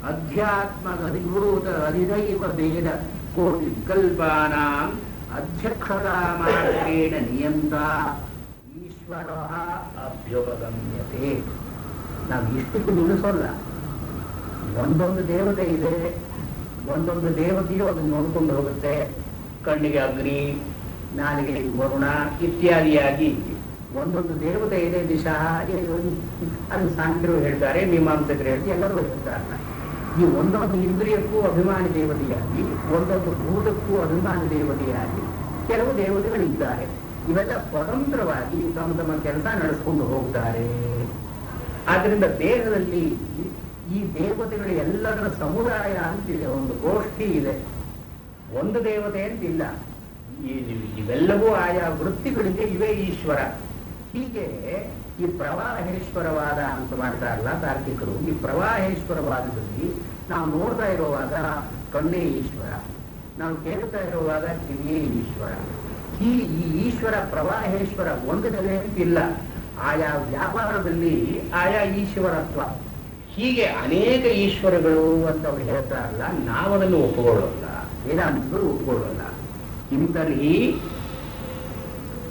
A: ಅಧ್ಯಾತ್ಮಗಧಿಭೂತ ಅಧಿದೈವ ಭೇದ ಕೋಟಿ ವಿಕಲ್ಪಾನಾಂ ಅಧ್ಯಕ್ಷತಾ ಮಾತ್ರೇಣ ನಿಯಂತ ಈಶ್ವರ ಅಭ್ಯುಪಗಮ್ಯತೆ. ನಾವು ಇಷ್ಟಕ್ಕೆ ನಿಲ್ಲಿಸೋಲ್ಲ. ಒಂದೊಂದು ದೇವತೆ ಇದೆ, ಒಂದೊಂದು ದೇವತೆಯು ಅದನ್ನು ನೋಡ್ಕೊಂಡು ಹೋಗುತ್ತೆ. ಕಣ್ಣಿಗೆ ಅಗ್ನಿ, ನಾಲಿಗೆ ವರುಣ ಇತ್ಯಾದಿಯಾಗಿ ಒಂದೊಂದು ದೇವತೆ ಇದೆ. ದಿಶಾ ಅದು ಸಾಂಖ್ಯರು ಹೇಳ್ತಾರೆ, ಮೀಮಾಂಸಕರು ಹೇಳ್ತಾರೆ, ಎಲ್ಲರೂ ಹೇಳ್ತಾರೆ. ಈ ಒಂದೊಂದು ಇಂದ್ರಿಯಕ್ಕೂ ಅಭಿಮಾನಿ ದೇವತೆಯಾಗಿ, ಒಂದೊಂದು ಭೂತಕ್ಕೂ ಅಭಿಮಾನಿ ದೇವತೆಯಾಗಿ ಕೆಲವು ದೇವತೆಗಳಿದ್ದಾರೆ. ಇವೆಲ್ಲ ಸ್ವತಂತ್ರವಾಗಿ ತಮ್ಮ ತಮ್ಮ ಕೆಲಸ ನಡೆಸ್ಕೊಂಡು ಹೋಗ್ತಾರೆ. ಆದ್ರಿಂದ ದೇಹದಲ್ಲಿ ಈ ದೇವತೆಗಳು ಎಲ್ಲದರ ಸಮುದಾಯ ಅಂತಿದೆ, ಒಂದು ಗೋಷ್ಠಿ ಇದೆ. ಒಂದು ದೇವತೆ ಅಂತಿಲ್ಲ. ಇವೆಲ್ಲವೂ ಆಯಾ ವೃತ್ತಿಗಳಿಗೆ ಇವೇ ಈಶ್ವರ. ಹೀಗೆ ಈ ಪ್ರವಾಹೇಶ್ವರವಾದ ಅಂತ ಮಾಡ್ತಾರಲ್ಲ ತಾರ್ಕಿಕರು. ಈ ಪ್ರವಾಹೇಶ್ವರವಾದದಲ್ಲಿ ನಾವು ನೋಡ್ತಾ ಇರುವಾಗ ಕಣ್ಣೇ ಈಶ್ವರ, ನಾವು ಕೇಳ್ತಾ ಇರುವಾಗ ಕಿವಿಯೇ ಈಶ್ವರ. ಈ ಈಶ್ವರ ಪ್ರವಾಹೇಶ್ವರ ಒಂದು ನೆಲೆ ಅಂತಿಲ್ಲ. ಆಯಾ ವ್ಯಾಪಾರದಲ್ಲಿ ಆಯಾ ಈಶ್ವರತ್ವ. ಹೀಗೆ ಅನೇಕ ಈಶ್ವರಗಳು ಅಂತ ಅವ್ರು ಹೇಳ್ತಾರಲ್ಲ, ನಾವದನ್ನು ಒಪ್ಪಿಕೊಳ್ಳೋಲ್ಲ, ವೇದಾಂತಗಳು ಒಪ್ಪಿಕೊಳ್ಳೋಲ್ಲ. ಕಿಂತರ್ಹಿ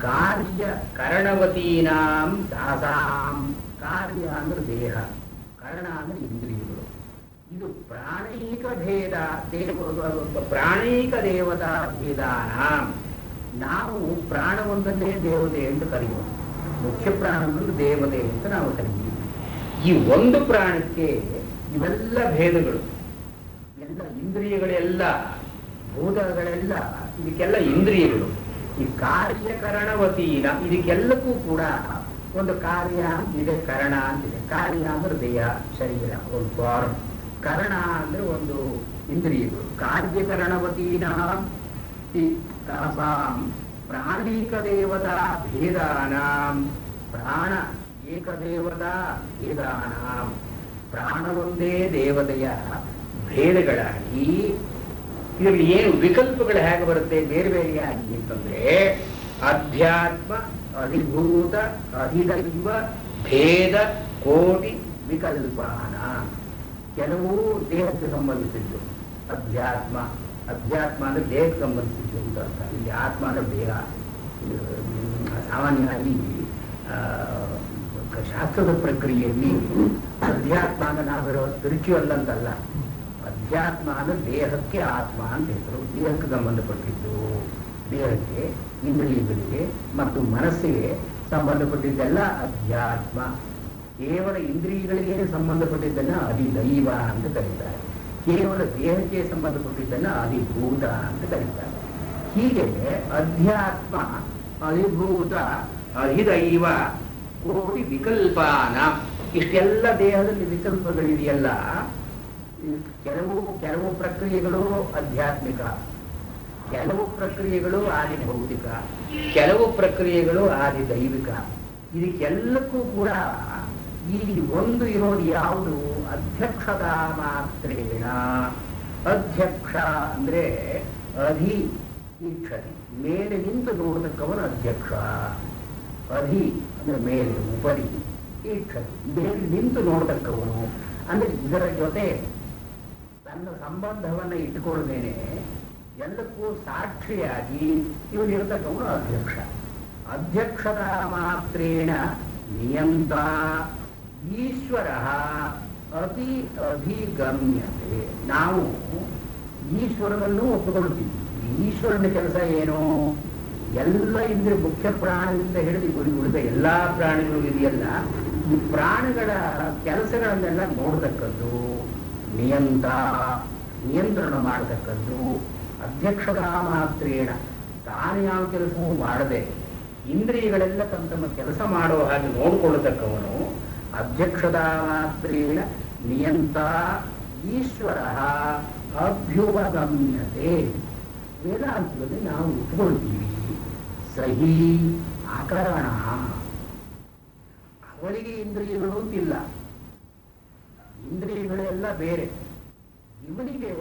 A: ಕಾರ್ಯ ಕರಣವತೀನಾಂ ದಾಸಾಂ. ಕಾರ್ಯ ಅಂದ್ರೆ ದೇಹ, ಕರ್ಣ ಅಂದ್ರೆ ಇಂದ್ರಿಯಗಳು. ಇದು ಪ್ರಾಣೀಕ ಭೇದ, ಪ್ರಾಣೀಕ ದೇವತಾ ಭೇದಾನಾಂ. ನಾವು ಪ್ರಾಣವೊಂದನ್ನೇ ದೇವತೆ ಎಂದು ಕರೆಯುವುದು. ಮುಖ್ಯ ಪ್ರಾಣವನ್ನು ದೇವತೆ ಅಂತ ನಾವು ಕರೀತೀವಿ. ಈ ಒಂದು ಪ್ರಾಣಕ್ಕೆ ಇವೆಲ್ಲ ಭೇದಗಳು, ಎಲ್ಲ ಇಂದ್ರಿಯಗಳೆಲ್ಲ, ಭೂತಗಳೆಲ್ಲ, ಇದಕ್ಕೆಲ್ಲ ಇಂದ್ರಿಯಗಳು. ಈ ಕಾರ್ಯಕರಣವತೀನ, ಇದಕ್ಕೆಲ್ಲಕ್ಕೂ ಕೂಡ ಒಂದು ಕಾರ್ಯ ಇದೆ, ಕರಣ ಅಂತಿದೆ. ಕಾರ್ಯ ಅಂದ್ರೆ ದೇಹ, ಶರೀರ, ಒಂದು ಫಾರ್ಮ್. ಕರಣ ಅಂದ್ರೆ ಒಂದು ಇಂದ್ರಿಯಗಳು. ಕಾರ್ಯಕರಣವತೀನ ತಾಸಾಂ ಪ್ರಾಣೀಕ ದೇವತಾ ಭೇದಾನಾಂ. ಪ್ರಾಣ ಏಕದೇವತಾ ಭೇದಾನಾಂ. ಪ್ರಾಣವೊಂದೇ ದೇವತೆಯ ಭೇದಗಳಾಗಿ ಇದರಲ್ಲಿ ಏನು ವಿಕಲ್ಪಗಳು ಹೇಗೆ ಬರುತ್ತೆ ಬೇರೆ ಬೇರೆಯಾಗಿ ಅಂತಂದ್ರೆ ಅಧ್ಯಾತ್ಮ ಅಧಿಭೂತ ಅಧಿದೈವ ಭೇದ ಕೋಟಿ ವಿಕಲ್ಪಾನ. ಕೆಲವು ದೇಹಕ್ಕೆ ಸಂಬಂಧಿಸಿದ್ದು ಅಧ್ಯಾತ್ಮ. ಅಧ್ಯಾತ್ಮ ಅಂದ್ರೆ ದೇಹಕ್ಕೆ ಸಂಬಂಧಿಸಿದ್ದು ಅಂತ ಅರ್ಥ. ಇಲ್ಲಿ ಆತ್ಮ ಅಂದ್ರೆ ದೇಹ. ಸಾಮಾನ್ಯವಾಗಿ ಶಾಸ್ತ್ರದ ಪ್ರಕ್ರಿಯೆಯಲ್ಲಿ ಅಧ್ಯಾತ್ಮ ಅಂದ್ರೆ ನಾವಿರೋ ಸ್ಪಿರಿಚುವಲ್ ಅಂತಲ್ಲ. ಅಧ್ಯಾತ್ಮ ಅಂದ್ರೆ ದೇಹಕ್ಕೆ ಆತ್ಮ ಅಂತ ಹೆಸರು. ದೇಹಕ್ಕೆ ಸಂಬಂಧಪಟ್ಟಿದ್ದು, ದೇಹಕ್ಕೆ, ಇಂದ್ರಿಯಗಳಿಗೆ ಮತ್ತು ಮನಸ್ಸಿಗೆ ಸಂಬಂಧಪಟ್ಟಿದ್ದೆಲ್ಲ ಅಧ್ಯಾತ್ಮ. ಕೇವಲ ಇಂದ್ರಿಯಗಳಿಗೆ ಸಂಬಂಧಪಟ್ಟಿದ್ದನ್ನ ಅಧಿದೈವ ಅಂತ ಕರೀತಾರೆ. ಕೇವಲ ದೇಹಕ್ಕೆ ಸಂಬಂಧಪಟ್ಟಿದ್ದನ್ನ ಅಧಿಭೂತ ಅಂತ ಕರೀತಾರೆ. ಹೀಗೆ ಅಧ್ಯಾತ್ಮ, ಅಧಿಭೂತ, ಅಧಿದೈವ, ಕೋಟಿ ವಿಕಲ್ಪಾನ, ಇಷ್ಟೆಲ್ಲ ದೇಹದಲ್ಲಿ ವಿಕಲ್ಪಗಳಿದೆಯಲ್ಲ. ಕೆಲವು ಪ್ರಕ್ರಿಯೆಗಳು ಆಧ್ಯಾತ್ಮಿಕ, ಕೆಲವು ಪ್ರಕ್ರಿಯೆಗಳು ಆದಿ ಭೌತಿಕ, ಕೆಲವು ಪ್ರಕ್ರಿಯೆಗಳು ಆದಿ ದೈವಿಕ. ಇದಕ್ಕೆಲ್ಲಕ್ಕೂ ಕೂಡ ಈ ಒಂದು ಇರೋದು ಯಾವುದು? ಅಧ್ಯಕ್ಷದ ಮಾತ್ರೇಣ. ಅಧ್ಯಕ್ಷ ಅಂದ್ರೆ ಅಧಿ ಈಕ್ಷತಿ, ಮೇಲೆ ನಿಂತು ನೋಡತಕ್ಕವನು ಅಧ್ಯಕ್ಷ. ಅಧಿ ಅಂದ್ರೆ ಮೇಲೆ, ಉಪರಿ, ಈಕ್ಷತಿ ಮೇಲೆ ನಿಂತು ನೋಡತಕ್ಕವನು. ಅಂದ್ರೆ ಇದರ ಜೊತೆ ತನ್ನ ಸಂಬಂಧವನ್ನು ಇಟ್ಟುಕೊಳ್ಳದೇನೆ ಎಲ್ಲಕ್ಕೂ ಸಾಕ್ಷಿಯಾಗಿ ಇವನಿರತಕ್ಕವನು ಅಧ್ಯಕ್ಷ. ಅಧ್ಯಕ್ಷದ ಮಾತ್ರೇಣ ನಿಯಂತ ಈಶ್ವರ ಅತಿ ಅಧಿಗಮ್ಯತೆ. ನಾವು ಈಶ್ವರನನ್ನು ಒಪ್ಪಿಕೊಳ್ಳುತ್ತೀವಿ. ಈಶ್ವರನ ಕೆಲಸ ಏನು? ಎಲ್ಲ ಇಂದ್ರೆ ಮುಖ್ಯ ಪ್ರಾಣದಿಂದ ಹಿಡಿದು ಉಳಿದ ಎಲ್ಲಾ ಪ್ರಾಣಿಗಳು ಇದೆಯಲ್ಲ, ಈ ಪ್ರಾಣಿಗಳ ಕೆಲಸಗಳನ್ನೆಲ್ಲ ನೋಡ್ತಕ್ಕದ್ದು, ನಿಯಂತ್ರಣ ಮಾಡತಕ್ಕದ್ದು. ಅಧ್ಯಕ್ಷದ ಮಾತ್ರೇಣ ತಾನು ಯಾವ ಕೆಲಸವೂ ಮಾಡದೆ ಇಂದ್ರಿಯಗಳೆಲ್ಲ ತಮ್ಮ ಕೆಲಸ ಮಾಡೋ ಹಾಗೆ ನೋಡಿಕೊಳ್ಳತಕ್ಕವನು ಅಧ್ಯಕ್ಷದ ಮಾತ್ರೇಣ ನಿಯಂತ ಈಶ್ವರ ಅಭ್ಯುಪಗಮ್ಯತೆ. ವೇದಾಂತದಲ್ಲಿ ನಾವು ಇಟ್ಕೊಳ್ತೀವಿ ಸಹಿ ಆಕರಣ. ಅವರಿಗೆ ಇಂದ್ರಿಯಗಳು ಅಂತಿಲ್ಲ, ಇಂದ್ರಿಯಗಳೆಲ್ಲ ಬೇರೆ. ಇವನಿಗೆ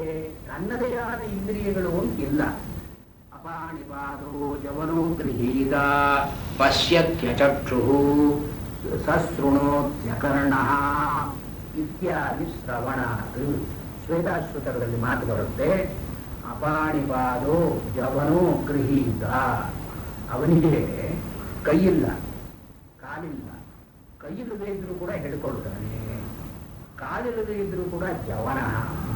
A: ತನ್ನದೇ ಆದ ಇಂದ್ರಿಯಗಳು ಅಂತಿಲ್ಲ. ಅಪಾಣಿಪಾದೋ ಜವನೋ ಗೃಹೀತ ಪಶ್ಯತ್ಯಚಕ್ಷು ಸಶೃಣೋತ್ಯಕರ್ಣ ಇತ್ಯಾದಿ ಶ್ರವಣಾತ್. ಶ್ವೇತಾಶ್ವತರದಲ್ಲಿ ಮಾತು ಬರುತ್ತೆ. ಅಪಾಣಿಪಾದೋ ಜವನೋ ಗೃಹೀತ. ಅವನಿಗೆ ಕೈಯಿಲ್ಲ, ಕಾಲಿಲ್ಲ. ಕೈಯಿಲ್ಲದೆ ಇದ್ರೂ ಕೂಡ ಹಿಡ್ಕೊಳ್ತಾನೆ, ಕಾಲಿಲ್ಲದೆ ಇದ್ರೂ ಕೂಡ ಜವನ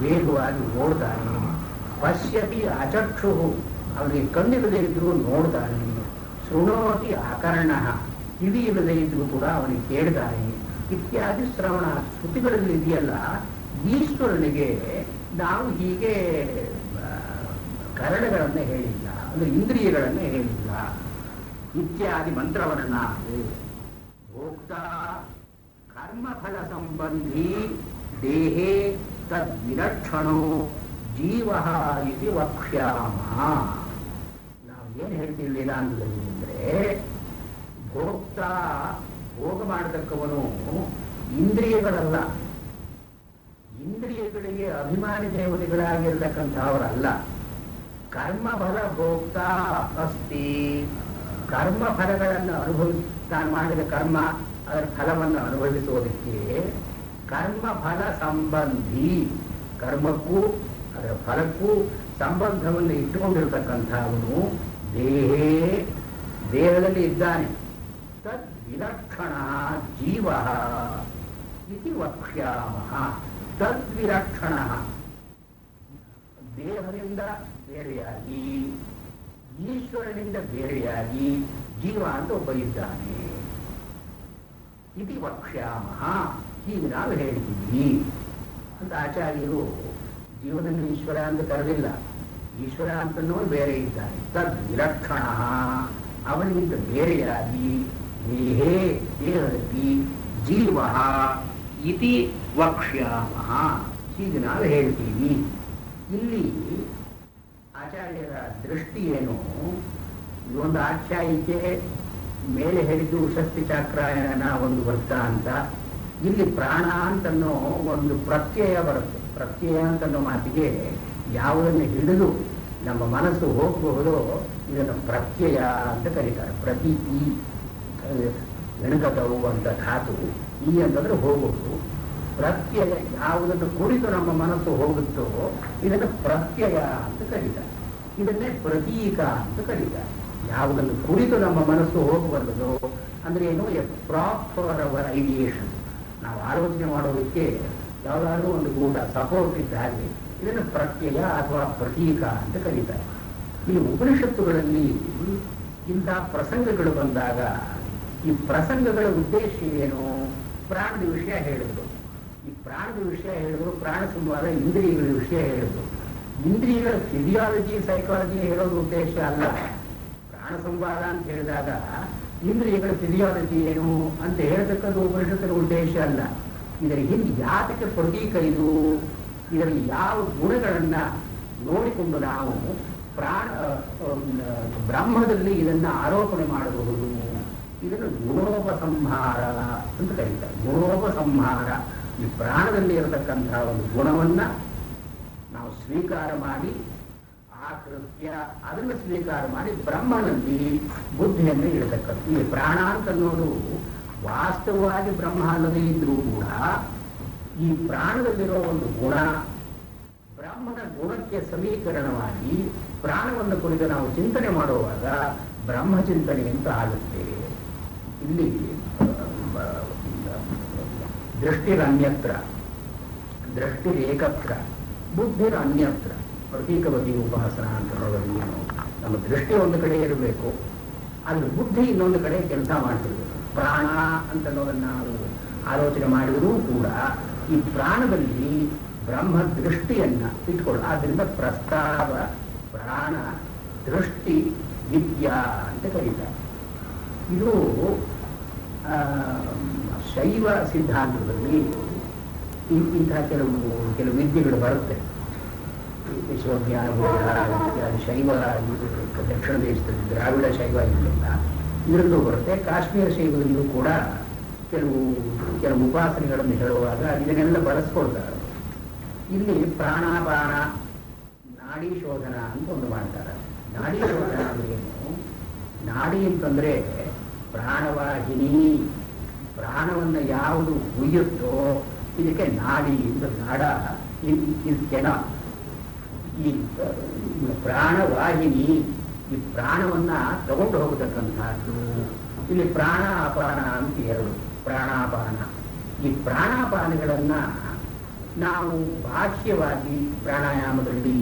A: ವೇಗವಾಗಿ ಓಡ್ತಾನೆ. ಪಶ್ಯತಿ ಅಚಕ್ಷು, ಅವನಿಗೆ ಕಣ್ಣಿಲ್ಲದೆ ಇದ್ರೂ ನೋಡ್ತಾನೆ. ಶೃಣೋತಿ ಅಕರ್ಣ, ಕಿವಿ ಇಲ್ಲದೆ ಇದ್ರೂ ಕೂಡ ಅವನಿಗೆ ಕೇಳ್ತಾನೆ. ಇತ್ಯಾದಿ ಶ್ರವಣ. ಶ್ರುತಿಗಳಲ್ಲಿ ಇದೆಯಲ್ಲ, ಈಶ್ವರನಿಗೆ ನಾವು ಹೀಗೆ ಕರಣಗಳನ್ನೇ ಹೇಳಿಲ್ಲ, ಅಂದ್ರೆ ಇಂದ್ರಿಯಗಳನ್ನೇ ಹೇಳಿಲ್ಲ. ಇತ್ಯಾದಿ ಮಂತ್ರವನ್ನ ಭೋಕ್ತ ಕರ್ಮಫಲ ಸಂಬಂಧಿ ದೇಹೇ ತದ್ವಿಲಕ್ಷಣೋ ಜೀವ ಇದು ವಕ್ಷ್ಯಾಮ. ನಾವು ಏನು ಹೇಳ್ತೀವಿ ವೇದಾಂತದಲ್ಲಿ ಅಂದ್ರೆ, ಭೋಕ್ತ ಭೋಗ ಮಾಡತಕ್ಕವನು ಇಂದ್ರಿಯಗಳಲ್ಲ, ಇಂದ್ರಿಯಗಳಿಗೆ ಅಭಿಮಾನಿ ದೇವತೆಗಳಾಗಿರ್ತಕ್ಕಂಥವರಲ್ಲ. ಕರ್ಮಫಲ ಭೋಕ್ತ ಅಸ್ತಿ. ಕರ್ಮಫಲಗಳನ್ನು ತಾನು ಮಾಡಿದ ಕರ್ಮ, ಅದರ ಫಲವನ್ನು ಅನುಭವಿಸುವುದಕ್ಕೆ ಕರ್ಮಫಲ ಸಂಬಂಧಿ, ಕರ್ಮಕ್ಕೂ ಅದರ ಫಲಕ್ಕೂ ಸಂಬಂಧವನ್ನು ಇಟ್ಟುಕೊಂಡಿರತಕ್ಕಂಥವನು ದೇಹದಲ್ಲಿ ಇದ್ದಾನೆ. ತದ್ ವಿಲಕ್ಷಣ ಜೀವ ಇತಿ ವಕ್ಷ್ಯಾಮಃ. ತದ್ವಿಲಕ್ಷಣ, ದೇಹದಿಂದ ಬೇರೆಯಾಗಿ ಈಶ್ವರನಿಂದ ಬೇರೆಯಾಗಿ ಜೀವ ಅಂತ ಒಬ್ಬ ಇದ್ದಾನೆ. ಇತಿ ವಕ್ಷ್ಯಾಮಃ, ಹೀಗೆ ನಾವು ಹೇಳ್ತೀವಿ ಅಂತ. ಆಚಾರ್ಯರು ಜೀವನನ್ನು ಈಶ್ವರ ಅಂತ ಕರೆದಿಲ್ಲ, ಈಶ್ವರ ಅಂತನೂ ಬೇರೆ ಇದ್ದಾನೆ. ತದ್ ವಿಲಕ್ಷಣ, ಅವನಿಗಿಂತ ಬೇರೆಯಾಗಿ ದೇಹದಲ್ಲಿ ಜೀವ ಇತಿ ವಕ್ಷ್ಯಾಮಃ, ಹೀಗೆ ನಾವು ಹೇಳ್ತೀವಿ. ಇಲ್ಲಿ ಆಚಾರ್ಯರ ದೃಷ್ಟಿ ಏನು? ಒಂದು ಆಖ್ಯಾಯಿಕೆ ಮೇಲೆ ಹೇಳಿದ್ದು ಉಷಸ್ತಿ ಚಾಕ್ರಾಯಣ ಒಂದು ವೃತ್ತ ಅಂತ. ಇಲ್ಲಿ ಪ್ರಾಣ ಅಂತನೋ ಒಂದು ಪ್ರತ್ಯಯ ಬರುತ್ತೆ. ಪ್ರತ್ಯಯ ಅಂತನೋ ಮಾತಿಗೆ ಯಾವುದನ್ನು ಹಿಡಿದು ನಮ್ಮ ಮನಸ್ಸು ಹೋಗಬಹುದೋ ಇದನ್ನು ಪ್ರತ್ಯಯ ಅಂತ ಕರೀತಾರೆ. ಪ್ರತಿ ಈ ಗಣಗತವು ಅಂತ ಧಾತು, ಈ ಅಂತಂದ್ರೆ ಹೋಗುವುದು. ಪ್ರತ್ಯಯ ಯಾವುದನ್ನು ಕುರಿತು ನಮ್ಮ ಮನಸ್ಸು ಹೋಗುತ್ತೋ ಇದನ್ನು ಪ್ರತ್ಯಯ ಅಂತ ಕರೀತಾರೆ. ಇದನ್ನೇ ಪ್ರತೀಕ ಅಂತ ಕರೀತಾರೆ. ಯಾವುದನ್ನು ಕುರಿತು ನಮ್ಮ ಮನಸ್ಸು ಹೋಗಬಾರದು ಅಂದ್ರೆ ಏನು, ಎ ಪ್ರಾಪರ್ ಅವರ್ ಐಡಿಯೇಷನ್. ನಾವು ಆಲೋಚನೆ ಮಾಡೋದಕ್ಕೆ ಯಾವುದಾದ್ರೂ ಒಂದು ಗೂಢ ಸಪೋರ್ಟ್ ಇದ್ದ ಹಾಗೆ ಇದನ್ನು ಪ್ರತ್ಯಯ ಅಥವಾ ಪ್ರತೀಕ ಅಂತ ಕರೀತಾರೆ. ಈ ಉಪನಿಷತ್ತುಗಳಲ್ಲಿ ಇಂತಹ ಪ್ರಸಂಗಗಳು ಬಂದಾಗ ಈ ಪ್ರಸಂಗಗಳ ಉದ್ದೇಶ ಏನು? ಪ್ರಾಣದ ವಿಷಯ ಹೇಳಿದ್ರು. ಈ ಪ್ರಾಣದ ವಿಷಯ ಹೇಳಿದ್ರು, ಪ್ರಾಣ ಸಂವಾದ ಇಂದ್ರಿಯಗಳ ವಿಷಯ ಹೇಳಿದ್ರು. ಇಂದ್ರಿಯಗಳ ಫಿಸಿಯಾಲಜಿ ಸೈಕಾಲಜಿ ಹೇಳೋದು ಉದ್ದೇಶ ಅಲ್ಲ. ಪ್ರಾಣ ಸಂವಾದ ಅಂತ ಹೇಳಿದಾಗ ಇಂದ್ರಿಯಗಳ ಫಿಸಿಯಾಲಜಿ ಏನು ಅಂತ ಹೇಳ್ತಕ್ಕದ್ದು ಉಪನಿಷತ್ತಿನ ಉದ್ದೇಶ ಅಲ್ಲ. ಇದರ ಹಿಂದೆ ಯಾತಕ್ಕೆ ಪ್ರತೀಕ ಇದು, ಇದರಲ್ಲಿ ಯಾವ ಗುಣಗಳನ್ನ ನೋಡಿಕೊಂಡು ನಾವು ಬ್ರಹ್ಮದಲ್ಲಿ ಇದನ್ನ ಆರೋಪಣೆ ಮಾಡಬಹುದು, ಇದನ್ನು ಗುಣೋಪಸಂಹಾರ ಅಂತ ಕರೀತಾರೆ. ಗುಣೋಪಸಂಹಾರ, ಈ ಪ್ರಾಣದಲ್ಲಿ ಇರತಕ್ಕಂತಹ ಒಂದು ಗುಣವನ್ನ ನಾವು ಸ್ವೀಕಾರ ಮಾಡಿ ಆ ಕೃತ್ಯ ಅದನ್ನು ಸ್ವೀಕಾರ ಮಾಡಿ ಬ್ರಹ್ಮನಲ್ಲಿ ಬುದ್ಧಿಯನ್ನು ಇಡತಕ್ಕಂಥ. ಈ ಪ್ರಾಣ ಅಂತ ಅನ್ನೋದು ವಾಸ್ತವವಾಗಿ ಬ್ರಹ್ಮ ಅಲ್ಲದೇ ಇದ್ರೂ ಕೂಡ ಈ ಪ್ರಾಣದಲ್ಲಿರೋ ಒಂದು ಗುಣ ಬ್ರಹ್ಮನ ಗುಣಕ್ಕೆ ಸಮೀಕರಣವಾಗಿ ಪ್ರಾಣವನ್ನು ಕುರಿತು ನಾವು ಚಿಂತನೆ ಮಾಡುವಾಗ ಬ್ರಹ್ಮ ಚಿಂತನೆ ಅಂತ ಆಗುತ್ತೆ. ಇಲ್ಲಿ ದೃಷ್ಟಿರನ್ಯತ್ರ, ದೃಷ್ಟಿರೇಕತ್ರ, ಬುದ್ಧಿರನ್ಯತ್ರ. ಪ್ರತೀಕವತಿ ಉಪಾಸನ ಅಂತ ಹೇಳೋದು ಏನು, ನಮ್ಮ ದೃಷ್ಟಿ ಒಂದು ಕಡೆ ಇರಬೇಕು, ಅಲ್ಲಿ ಬುದ್ಧಿ ಇನ್ನೊಂದು ಕಡೆ ಕೆಲಸ ಮಾಡ್ತಿರ್ಬೇಕು. ಪ್ರಾಣ ಅಂತ ಅನ್ನೋದನ್ನ ನಾವು ಆಲೋಚನೆ ಮಾಡಿದರೂ ಕೂಡ ಈ ಪ್ರಾಣದಲ್ಲಿ ಬ್ರಹ್ಮ ದೃಷ್ಟಿಯನ್ನ ಇಟ್ಕೊಳ್ಳ. ಆದ್ದರಿಂದ ಪ್ರಸ್ತಾವ ಪ್ರಾಣ ದೃಷ್ಟಿ ವಿದ್ಯಾ ಅಂತ ಕರೀತಾರೆ. ಇದು ಶೈವ ಸಿದ್ಧಾಂತದಲ್ಲಿ ಇಂತಹ ಕೆಲವು ವಿದ್ಯೆಗಳು ಬರುತ್ತೆ. ವಿಶ್ವಜ್ಞಾನ ಶೈವ, ದಕ್ಷಿಣ ದೇಶದಲ್ಲಿ ದ್ರಾವಿಡ ಶೈವ ಇದೆಲ್ಲ ಇದರಲ್ಲೂ ಬರುತ್ತೆ. ಕಾಶ್ಮೀರ ಶೈವದಲ್ಲೂ ಕೂಡ ಕೆಲವು ಉಪಾಸನೆಗಳನ್ನು ಹೇಳುವಾಗ ಇದನ್ನೆಲ್ಲ ಬಳಸ್ಕೊಳ್ತಾರೆ. ಇಲ್ಲಿ ಪ್ರಾಣಾಪಾನ ನಾಡಿ ಶೋಧನ ಅಂತ ಒಂದು ಮಾಡ್ತಾರೆ. ನಾಡಿ ಶೋಧನ ಅಂದ್ರೆ ಏನು? ನಾಡಿ ಅಂತಂದ್ರೆ ಪ್ರಾಣವಾಹಿನಿ, ಪ್ರಾಣವನ್ನು ಯಾವುದು ಉಯ್ಯುತ್ತೋ ಇದಕ್ಕೆ ನಾಡಿ ಅಂತ. ನಾಡ ಕೆನ, ಈ ಪ್ರಾಣವಾಹಿನಿ ಈ ಪ್ರಾಣವನ್ನ ತಗೊಂಡು ಹೋಗತಕ್ಕಂಥದ್ದು. ಇಲ್ಲಿ ಪ್ರಾಣ ಅಪಾನ ಅಂತ ಎರಡು. ಪ್ರಾಣಾಪಾನ, ಈ ಪ್ರಾಣಾಪಾನಗಳನ್ನ ನಾವು ಬಾಹ್ಯವಾಗಿ ಪ್ರಾಣಾಯಾಮದಲ್ಲಿ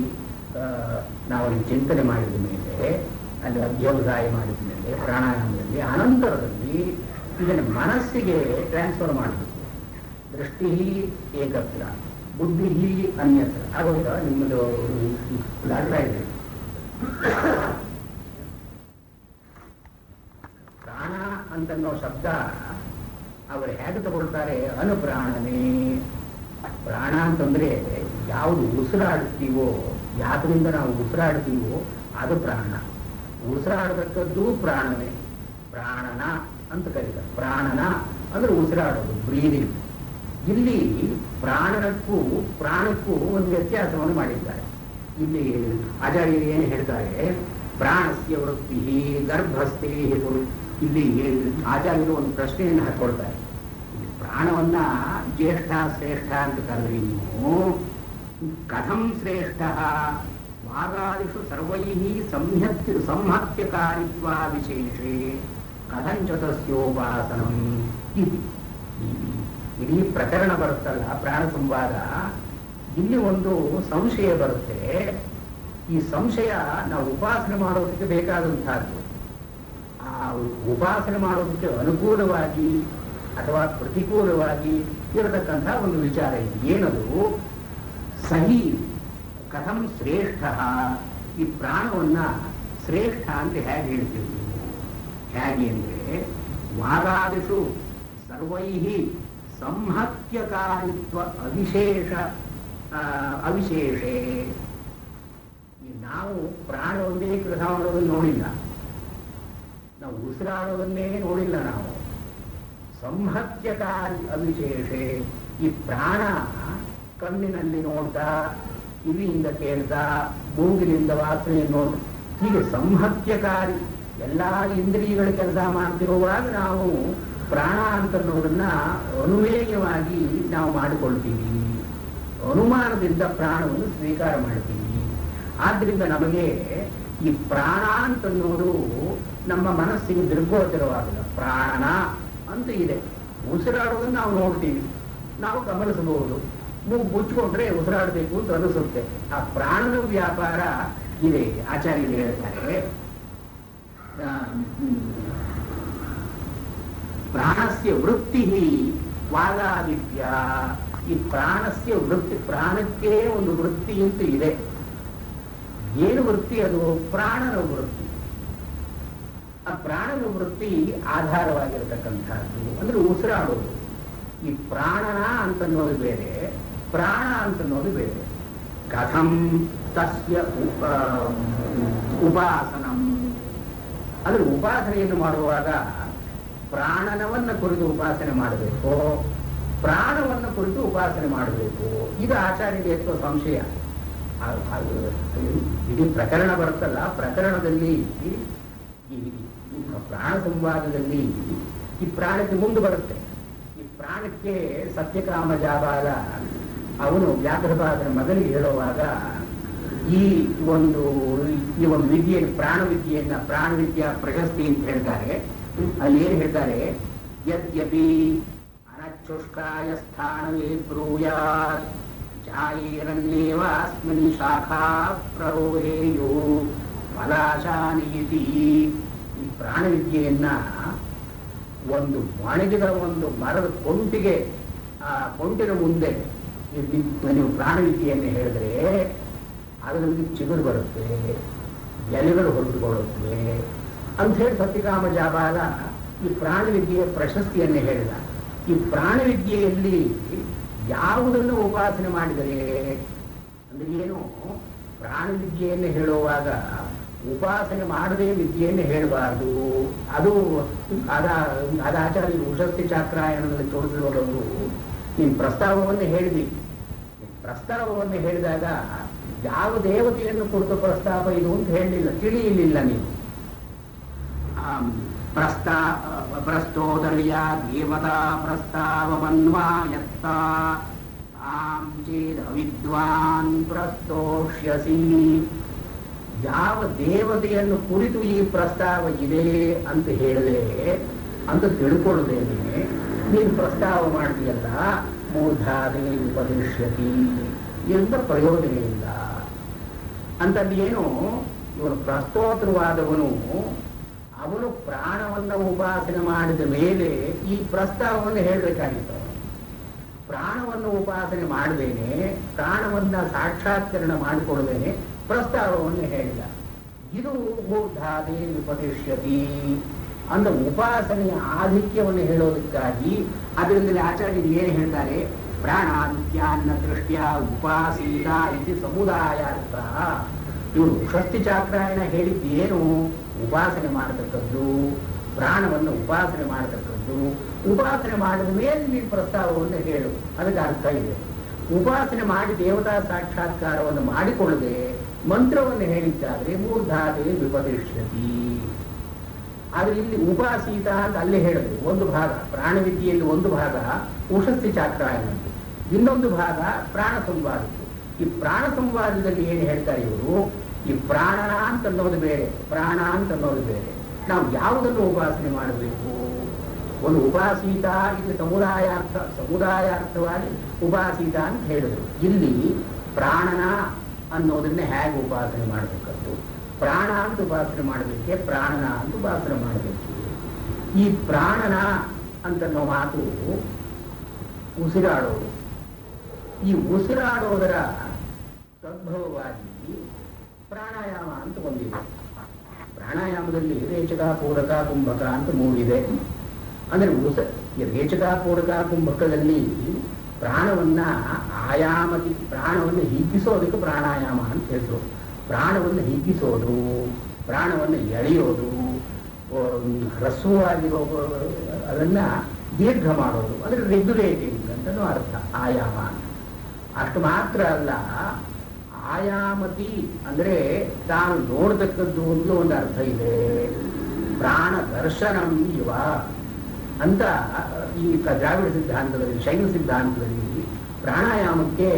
A: ನಾವು ಚಿಂತನೆ ಮಾಡಿದ ಮೇಲೆ, ಅಲ್ಲಿ ಅಧ್ಯಾಯ ಮಾಡಿದ ಮೇಲೆ ಪ್ರಾಣಾಯಾಮದಲ್ಲಿ ಅನಂತರದಲ್ಲಿ ಇದನ್ನು ಮನಸ್ಸಿಗೆ ಟ್ರಾನ್ಸ್ಫರ್ ಮಾಡಬೇಕು. ದೃಷ್ಟಿ ಏಕತ್ರ, ಬುದ್ಧಿ ಅನ್ಯತ್ರ. ಆಗೋದ ನಿಮ್ಮದು ದಾಡ್ತಾ ಇದೆ. ಪ್ರಾಣ ಅಂತನ್ನೋ ಶಬ್ದ ಅವರು ಹೇಗೆ ತಗೊಳ್ತಾರೆ? ಅನುಪ್ರಾಣನೇ. ಪ್ರಾಣ ಅಂತಂದ್ರೆ ಯಾವುದು ಉಸಿರಾಡ್ತೀವೋ, ಯಾವ್ದ್ರಿಂದ ನಾವು ಉಸಿರಾಡ್ತೀವೋ ಅದು ಪ್ರಾಣ. ಉಸಿರಾಡತಕ್ಕದ್ದು ಪ್ರಾಣವೇ. ಪ್ರಾಣನ ಅಂತ ಕರೀತಾರೆ. ಪ್ರಾಣನ ಅಂದ್ರೆ ಉಸಿರಾಡೋದು, ಬ್ರೀದಿಂಗ್. ಇಲ್ಲಿ ಪ್ರಾಣಕ್ಕೂ ಒಂದು ವ್ಯತ್ಯಾಸವನ್ನು ಮಾಡಿದ್ದಾರೆ. ಇಲ್ಲಿ ಆಚಾರ್ಯರು ಏನು ಹೇಳ್ತಾರೆ? ಪ್ರಾಣಸ್ಯ ವೃತ್ತಿ ಗರ್ಭಸ್ಥೆ. ಇಲ್ಲಿ ಆಚಾರ್ಯರು ಒಂದು ಪ್ರಶ್ನೆಯನ್ನು ಹಾಕೊಳ್ತಾರೆ. ಪ್ರಾಣವನ್ನ ಜ್ಯೇಷ್ಠ ಶ್ರೇಷ್ಠ ಅಂತ ಕರೆದ್ರಿ ನೀವು. ಕಥಂ ಶ್ರೇಷ್ಠ? ವಾಗಾದಿಷು ಸರ್ವೈ ಸಂಹತ್ಯಕಾರಿತ್ವ ವಿಶೇಷೇ ಕಥಂಚ ತಸ್ಯೋಪಾಸನಂ ಇತಿ. ಇಡೀ ಪ್ರಕರಣ ಬರುತ್ತಲ್ಲ ಪ್ರಾಣ ಸಂವಾದ, ಇಲ್ಲಿ ಒಂದು ಸಂಶಯ ಬರುತ್ತೆ. ಈ ಸಂಶಯ ನಾವು ಉಪಾಸನೆ ಮಾಡೋದಕ್ಕೆ ಬೇಕಾದಂತಹದ್ದು. ಆ ಉಪಾಸನೆ ಮಾಡೋದಕ್ಕೆ ಅನುಕೂಲವಾಗಿ ಅಥವಾ ಪ್ರತಿಕೂಲವಾಗಿ ಇರತಕ್ಕಂಥ ಒಂದು ವಿಚಾರ ಇದೆ. ಏನದು? ಸಹಿ ಕಥಂ ಶ್ರೇಷ್ಠ. ಈ ಪ್ರಾಣವನ್ನ ಶ್ರೇಷ್ಠ ಅಂತ ಹೇಗೆ ಹೇಳ್ತೀವಿ? ಹೇಗೆ ಅಂದ್ರೆ ವಾಗಾದಿಷು ಸರ್ವೈ ಸಂಹತ್ಯಕಾರಿತ್ವ ಅವಿಶೇಷೇ. ನಾವು ಪ್ರಾಣ ಒಂದೇ ಕೆಲಸ ಮಾಡೋದನ್ನು ನೋಡಿಲ್ಲ, ನಾವು ಉಸಿರಾಡೋದನ್ನೇ ನೋಡಿಲ್ಲ. ನಾವು ಸಂಹತ್ಯಕಾರಿ ಅವಿಶೇಷೆ. ಈ ಪ್ರಾಣ ಕಣ್ಣಿನಲ್ಲಿ ನೋಡ್ತಾ ಕಿವಿಯಿಂದ ಕೇಳ್ದ, ಮೂಗಿನಿಂದ ವಾಸನೆ ನೋಡು, ಹೀಗೆ ಸಂಹತ್ಯಕಾರಿ ಎಲ್ಲ ಇಂದ್ರಿಯಗಳ ಕೆಲಸ ಮಾಡ್ತಿರುವಾಗ ನಾವು ಪ್ರಾಣ ಅಂತನ್ನೋದನ್ನ ಅನುಮೇಯವಾಗಿ ನಾವು ಮಾಡಿಕೊಳ್ತೀವಿ. ಅನುಮಾನದಿಂದ ಪ್ರಾಣವನ್ನು ಸ್ವೀಕಾರ ಮಾಡ್ತೀವಿ. ಆದ್ರಿಂದ ನಮಗೆ ಈ ಪ್ರಾಣ ಅಂತನ್ನೋದು ನಮ್ಮ ಮನಸ್ಸಿಗೆ ದೃಗ್ಗೋಚರವಾಗಲ್ಲ. ಪ್ರಾಣ ಅಂತ ಇದೆ, ಉಸಿರಾಡೋದನ್ನು ನಾವು ನೋಡ್ತೀವಿ, ನಾವು ಗಮನಿಸಬಹುದು. ಮೂಗು ಮುಚ್ಚಿಕೊಂಡ್ರೆ ಉಸಿರಾಡಬೇಕು ಅಂತ ಅನಿಸುತ್ತೆ. ಆ ಪ್ರಾಣದ ವ್ಯಾಪಾರ ಇದೆ. ಆಚಾರ್ಯರು ಹೇಳ್ತಾರೆ, ಪ್ರಾಣಸ್ಯ ವೃತ್ತಿ ವಾದಾದಿತ್ಯ. ಈ ಪ್ರಾಣಸ್ಯ ವೃತ್ತಿ, ಪ್ರಾಣಕ್ಕೆ ಒಂದು ವೃತ್ತಿ ಅಂತ ಇದೆ. ಏನು ವೃತ್ತಿ? ಅದು ಪ್ರಾಣನ ವೃತ್ತಿ. ಆ ಪ್ರಾಣನ ವೃತ್ತಿ ಆಧಾರವಾಗಿರತಕ್ಕಂಥದ್ದು ಅಂದ್ರೆ ಉಸಿರಾಡೋದು. ಈ ಪ್ರಾಣನ ಅಂತನ್ನೋದು ಬೇರೆ, ಪ್ರಾಣ ಅಂತನ್ನೋದು ಬೇರೆ. ಕಥಂ ತಸ್ಯ ಉಪಾಸನಂ ಅಂದ್ರೆ ಉಪಾಸನೆಯನ್ನು ಮಾಡುವಾಗ ಪ್ರಾಣನವನ್ನ ಕುರಿತು ಉಪಾಸನೆ ಮಾಡಬೇಕು, ಪ್ರಾಣವನ್ನು ಕುರಿತು ಉಪಾಸನೆ ಮಾಡಬೇಕು. ಇದು ಆಚಾರ್ಯರಿಗೆ ಎಷ್ಟೋ ಸಂಶಯ. ಇಡೀ ಪ್ರಕರಣ ಬರುತ್ತಲ್ಲ, ಪ್ರಕರಣದಲ್ಲಿ ಪ್ರಾಣ ಸಂವಾದದಲ್ಲಿ ಈ ಪ್ರಾಣಕ್ಕೆ ಮುಂದೆ ಬರುತ್ತೆ. ಈ ಪ್ರಾಣಕ್ಕೆ ಸತ್ಯಕಾಮ ಜಾಬಾಲ ಅವನು ವ್ಯಾಘ್ರಪಾದನ ಮಗನಿಗೆ ಹೇಳುವಾಗ ಈ ಒಂದು ವಿದ್ಯೆಯನ್ನು, ಪ್ರಾಣವಿದ್ಯಾ ಪ್ರಶಸ್ತಿ ಅಂತ ಹೇಳ್ತಾರೆ. ಅಲ್ಲಿ ಏನು ಹೇಳ್ತಾರೆ? ಯದ್ಯಪಿ ಅನಚುಷ್ಕಾಯ ಸ್ಥಾನವೇ ಬ್ರೂಯಾತ್ ಜಾಯೇರನ್ನೇವಾಸ್ಮಿನ್ ಶಾಖಾ ಪ್ರರೋಹೇಯೋ ಫಲಾಶಾನೀತಿ. ಈ ಪ್ರಾಣವಿದ್ಯೆಯನ್ನ ಒಂದು ಒಣಗಿದ ಒಂದು ಮರದ ಕೊಂಟಿಗೆ, ಆ ಕೊಂಟಿನ ಮುಂದೆ ನೀವು ಪ್ರಾಣವಿದ್ಯೆಯನ್ನು ಹೇಳಿದ್ರೆ ಅದರಲ್ಲಿ ಚಿಗುರು ಬರುತ್ತೆ, ಎಲೆಗಳು ಹೊರಟುಕೊಳ್ಳುತ್ತವೆ ಅಂತ ಹೇಳಿ ಸತ್ಯಕಾಮ ಜಾಬಾಲ ಈ ಪ್ರಾಣವಿದ್ಯೆಯ ಪ್ರಶಸ್ತಿಯನ್ನು ಹೇಳಿದ. ಈ ಪ್ರಾಣವಿದ್ಯೆಯಲ್ಲಿ ಯಾವುದನ್ನು ಉಪಾಸನೆ ಮಾಡಿದರೆ ಅಂದ್ರೆ ಏನು? ಪ್ರಾಣವಿದ್ಯೆಯನ್ನು ಹೇಳುವಾಗ ಉಪಾಸನೆ ಮಾಡದೇ ವಿದ್ಯೆಯನ್ನು ಹೇಳಬಾರದು. ಅದು ಅದಾಚಾರ್ಯ ಉಷಸ್ತಿ ಚಾಕ್ರಾಯಣದಲ್ಲಿ ತೋರಿಸಿರುವವರು ನೀನು ಪ್ರಸ್ತಾವವನ್ನು ಹೇಳಿದಿ. ಪ್ರಸ್ತಾವವನ್ನು ಹೇಳಿದಾಗ ಯಾವ ದೇವತೆಯನ್ನು ಕುರಿತು ಪ್ರಸ್ತಾವ ಇದು ಅಂತ ಹೇಳಲಿಲ್ಲ, ತಿಳಿಯಲಿಲ್ಲ ನೀವು. ಪ್ರಸ್ತೋದರ್ಯ ದೇವತಾ ಪ್ರಸ್ತಾವನ್ವಾಯತ್ತ ಆಂ ಚೇದ್ ಅವಿದ್ವಾನ್ ಪ್ರಸ್ತೋಷ್ಯಸಿ. ಯಾವ ದೇವತೆಯನ್ನು ಕುರಿತು ಈ ಪ್ರಸ್ತಾವ ಇದೆ ಅಂತ ಹೇಳಿದೆ ಅಂತ ತಿಳ್ಕೊಳ್ಳದೇನೆ ನೀನು ಪ್ರಸ್ತಾವ ಮಾಡಿದೆಯಲ್ಲ, ಮೂರ್ಧಾದೇ ಉಪದಿಶ್ಯತಿ ಎಂಬ ಪ್ರಯೋಜನ ಇಲ್ಲ ಅಂತಲ್ಲಿ ಏನು. ಇವನು ಪ್ರಸ್ತೋತ್ರವಾದವನು ಅವನು ಪ್ರಾಣವನ್ನ ಉಪಾಸನೆ ಮಾಡಿದ ಮೇಲೆ ಈ ಪ್ರಸ್ತಾವವನ್ನು ಹೇಳಬೇಕಾಗಿತ್ತು. ಪ್ರಾಣವನ್ನು ಉಪಾಸನೆ ಮಾಡದೇನೆ, ಪ್ರಾಣವನ್ನ ಸಾಕ್ಷಾತ್ಕರಣ ಮಾಡಿಕೊಡದೇನೆ ಪ್ರಸ್ತಾವವನ್ನು ಹೇಳಿದ. ಇದು ಮೂರ್ಧಾದೇ ಉಪದಿಶ್ಯತಿ ಅಂದ ಉಪಾಸನೆಯ ಆಧಿಕ್ಯವನ್ನು ಹೇಳೋದಕ್ಕಾಗಿ ಅದರಿಂದಲೇ ಆಚಾರ್ಯರು ಏನು ಹೇಳ್ತಾರೆ? ಪ್ರಾಣಾದಿತ್ಯಾನ್ನ ದೃಷ್ಟ್ಯ ಉಪಾಸೀತ ಇದು ಸಮುದಾಯಾರ್ಥ. ಇವರು ಷಷ್ಠಿ ಚಾಕ್ರಾಯಣ ಹೇಳಿದ್ದೇನು? ಉಪಾಸನೆ ಮಾಡತಕ್ಕದ್ದು, ಪ್ರಾಣವನ್ನು ಉಪಾಸನೆ ಮಾಡತಕ್ಕದ್ದು. ಉಪಾಸನೆ ಮಾಡಿದ ಮೇಲೆ ನೀನು ಪ್ರಸ್ತಾವವನ್ನು ಹೇಳು, ಅದಕ್ಕೆ ಅರ್ಥ ಇದೆ. ಉಪಾಸನೆ ಮಾಡಿ ದೇವತಾ ಸಾಕ್ಷಾತ್ಕಾರವನ್ನು ಮಾಡಿಕೊಳ್ಳದೆ ಮಂತ್ರವನ್ನು ಹೇಳಿದ್ದಾದ್ರೆ ಮೂರ್ಧಾದೇ ವಿಪದಿಶ್ಯತಿ. ಆದ್ರೆ ಇಲ್ಲಿ ಉಪಾಸೀತ ಅಂತ ಅಲ್ಲೇ ಹೇಳಿದ್ರು. ಒಂದು ಭಾಗ ಪ್ರಾಣವಿದ್ಯೆಯಲ್ಲಿ, ಒಂದು ಭಾಗ ಉಷಸ್ತಿ ಚಾಕ್ರಾಯಣದ್ದು, ಇನ್ನೊಂದು ಭಾಗ ಪ್ರಾಣ ಸಂವಾದದ್ದು. ಈ ಪ್ರಾಣ ಸಂವಾದದಲ್ಲಿ ಏನು ಹೇಳ್ತಾರೆ ಇವರು? ಈ ಪ್ರಾಣನ ಅಂತ ಅನ್ನೋದು ಬೇರೆ, ಪ್ರಾಣ ಅಂತ ಅನ್ನೋದು ಬೇರೆ. ನಾವು ಯಾವುದನ್ನು ಉಪಾಸನೆ ಮಾಡಬೇಕು? ಒಂದು ಉಪಾಸೀತ ಇದು ಸಮುದಾಯಾರ್ಥವಾಗಿ ಉಪಾಸೀತ ಅಂತ ಹೇಳಿದ್ರು. ಇಲ್ಲಿ ಪ್ರಾಣನ ಅನ್ನೋದನ್ನೇ ಹೇಗೆ ಉಪಾಸನೆ ಮಾಡಬೇಕದ್ದು? ಪ್ರಾಣ ಅಂತ ಉಪಾಸನೆ ಮಾಡಬೇಕೆ, ಪ್ರಾಣನ ಅಂತ ಉಪಾಸನೆ ಮಾಡಬೇಕು. ಈ ಪ್ರಾಣನ ಅಂತನ್ನೋ ಮಾತು ಉಸಿರಾಡೋದು. ಈ ಉಸಿರಾಡೋದರ ತದ್ಭವವಾಗಿ ಪ್ರಾಣಾಯಾಮ ಅಂತ ಒಂದಿದೆ. ಪ್ರಾಣಾಯಾಮದಲ್ಲಿ ರೇಚಕ, ಪೂರಕ, ಕುಂಭಕ ಅಂತ ಮೂಡಿದೆ. ಅಂದ್ರೆ ರೇಚಕ, ಪೂರಕ, ಕುಂಭಕದಲ್ಲಿ ಪ್ರಾಣವನ್ನ ಪ್ರಾಣವನ್ನು ಹಿಗ್ಗಿಸೋದಕ್ಕೆ ಪ್ರಾಣಾಯಾಮ ಅಂತ ಹೆಸರು. ಪ್ರಾಣವನ್ನು ಹಿಗ್ಗಿಸೋದು, ಪ್ರಾಣವನ್ನು ಎಳೆಯೋದು, ಹ್ರಸ್ವವಾಗಿರೋ ಅದನ್ನ ದೀರ್ಘ ಮಾಡೋದು, ಅಂದ್ರೆ ರೆಗ್ಯುಲೇಟಿಂಗ್ ಅಂತನೂ ಅರ್ಥ ಆಯಾಮ. ಅಷ್ಟು ಮಾತ್ರ ಅಲ್ಲ, ಆಯಾಮತಿ ಅಂದರೆ ತಾನು ನೋಡ್ತಕ್ಕದ್ದು ಅಂತ ಒಂದು ಅರ್ಥ ಇದೆ. ಪ್ರಾಣ ದರ್ಶನಂ ಇವ ಅಂತ ಈ ದ್ರಾವಿಡ ಸಿದ್ಧಾಂತದಲ್ಲಿ, ಶೈವ ಸಿದ್ಧಾಂತದಲ್ಲಿ ಪ್ರಾಣಾಯಾಮಕ್ಕೆ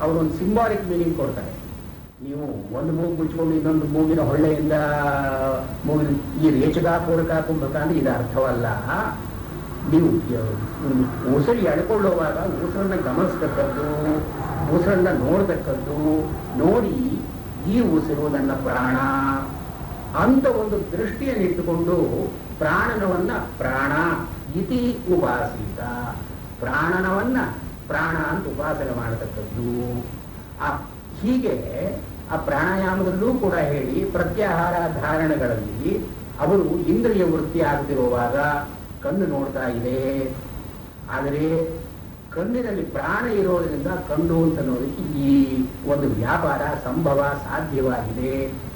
A: ಅವರೊಂದು ಸಿಂಬಾಲಿಕ್ ಮೀನಿಂಗ್ ಕೊಡ್ತಾರೆ. ನೀವು ಒಂದು ಮೂಗು ಮುಚ್ಕೊಂಡು ಇನ್ನೊಂದು ಮೂಗಿನ ಹೊಳ್ಳೆಯಿಂದ ಮೂಗಿನ ಈ ರೇಚಕ ಪೂರಕ ಕುಂಭಕ ಅಂದ್ರೆ ಇದು ಅರ್ಥವಲ್ಲ. ನೀವು ಉಸಿರು ಎಳ್ಕೊಳ್ಳುವಾಗ ಉಸಿರನ್ನ ಗಮನಿಸ್ತಕ್ಕದ್ದು, ಉಸಿರನ್ನ ನೋಡ್ತಕ್ಕದ್ದು, ನೋಡಿ ಈ ಉಸಿರು ನನ್ನ ಪ್ರಾಣ ಅಂತ ಒಂದು ದೃಷ್ಟಿಯನ್ನು ಇಟ್ಟುಕೊಂಡು ಪ್ರಾಣನವನ್ನ ಪ್ರಾಣ ಇತಿ ಉಪಾಸಿತ, ಪ್ರಾಣನವನ್ನ ಪ್ರಾಣ ಅಂತ ಉಪಾಸನೆ ಮಾಡತಕ್ಕದ್ದು. ಹೀಗೆ ಆ ಪ್ರಾಣಾಯಾಮದಲ್ಲೂ ಕೂಡ ಹೇಳಿ ಪ್ರತ್ಯಾಹಾರ ಧಾರಣೆಗಳಲ್ಲಿ ಅವರು ಇಂದ್ರಿಯ ವೃತ್ತಿ ಆಗದಿರುವಾಗ ಕಣ್ಣು ನೋಡ್ತಾ ಇದೆ, ಆದರೆ ಕಣ್ಣಿನಲ್ಲಿ ಪ್ರಾಣ ಇರೋದ್ರಿಂದ ಕಣ್ಣು ಅಂತ ಅನ್ನೋದಕ್ಕೆ ಈ ಒಂದು ವ್ಯಾಪಾರ ಸಂಭವ ಸಾಧ್ಯವಾಗಿದೆ.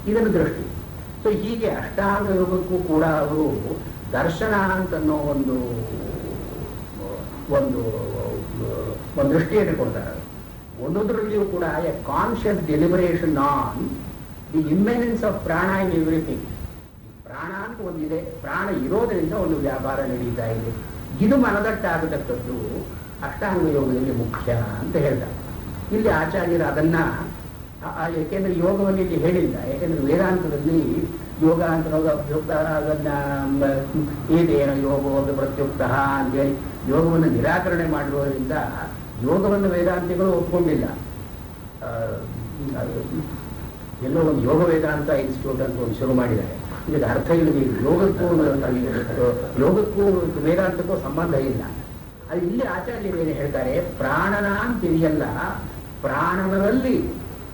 A: ಇದನ್ನು ದೃಷ್ಟಿ. ಸೊ ಹೀಗೆ ಅಷ್ಟಾಂಗ ಯೋಗಕ್ಕೂ ಕೂಡ ಅವರು ದರ್ಶನ ಅಂತನ್ನೋ ಒಂದು ಒಂದು ಒಂದು ದೃಷ್ಟಿಯನ್ನು ಕೊಡ್ತಾರೆ. ಒಂದೊಂದರಲ್ಲಿಯೂ ಕೂಡ a conscious deliberation on the immanence of prana in everything. ಪ್ರಾಣ ಅಂತ ಒಂದಿದೆ, ಪ್ರಾಣ ಇರೋದರಿಂದ ಒಂದು ವ್ಯಾಪಾರ ನಡೀತಾ ಇದೆ. ಇದು ಮನದಟ್ಟಾಗತಕ್ಕದ್ದು ಅಷ್ಟಾಂಗ ಯೋಗದಲ್ಲಿ ಮುಖ್ಯ ಅಂತ ಹೇಳ್ತಾರೆ. ಇಲ್ಲಿ ಆಚಾರ್ಯರು ಅದನ್ನ ಏಕೆಂದ್ರೆ ಯೋಗವನ್ನು ಇಲ್ಲಿ ಹೇಳಿಲ್ಲ, ಯಾಕೆಂದ್ರೆ ವೇದಾಂತದಲ್ಲಿ ಯೋಗ ಅಂತ ಅಭ್ಯುಕ್ತ ಅದನ್ನ ಇದೇನೋ ಯೋಗ ಪ್ರತ್ಯುಕ್ತ ಅಂತೇಳಿ ಯೋಗವನ್ನು ನಿರಾಕರಣೆ ಮಾಡಿರೋದ್ರಿಂದ ಯೋಗವನ್ನು ವೇದಾಂತಿಗಳು ಒಪ್ಕೊಂಡಿಲ್ಲ. ಎಲ್ಲೋ ಒಂದು ಯೋಗ ವೇದಾಂತ ಇನ್ಸ್ಟಿಟ್ಯೂಟ್ ಅಂತ ಒಂದು ಶುರು ಮಾಡಿದ್ದಾರೆ. ಇದಕ್ಕೆ ಅರ್ಥ ಇಲ್ಲ, ಯೋಗಕ್ಕೂ ವೇದಾಂತಕ್ಕೂ ಸಂಬಂಧ ಇಲ್ಲ. ಅದು ಇಲ್ಲಿ ಆಚಾರ್ಯರು ಏನು ಹೇಳ್ತಾರೆ, ಪ್ರಾಣನ ಅಂತಿದೆಯಲ್ಲ, ಪ್ರಾಣನದಲ್ಲಿ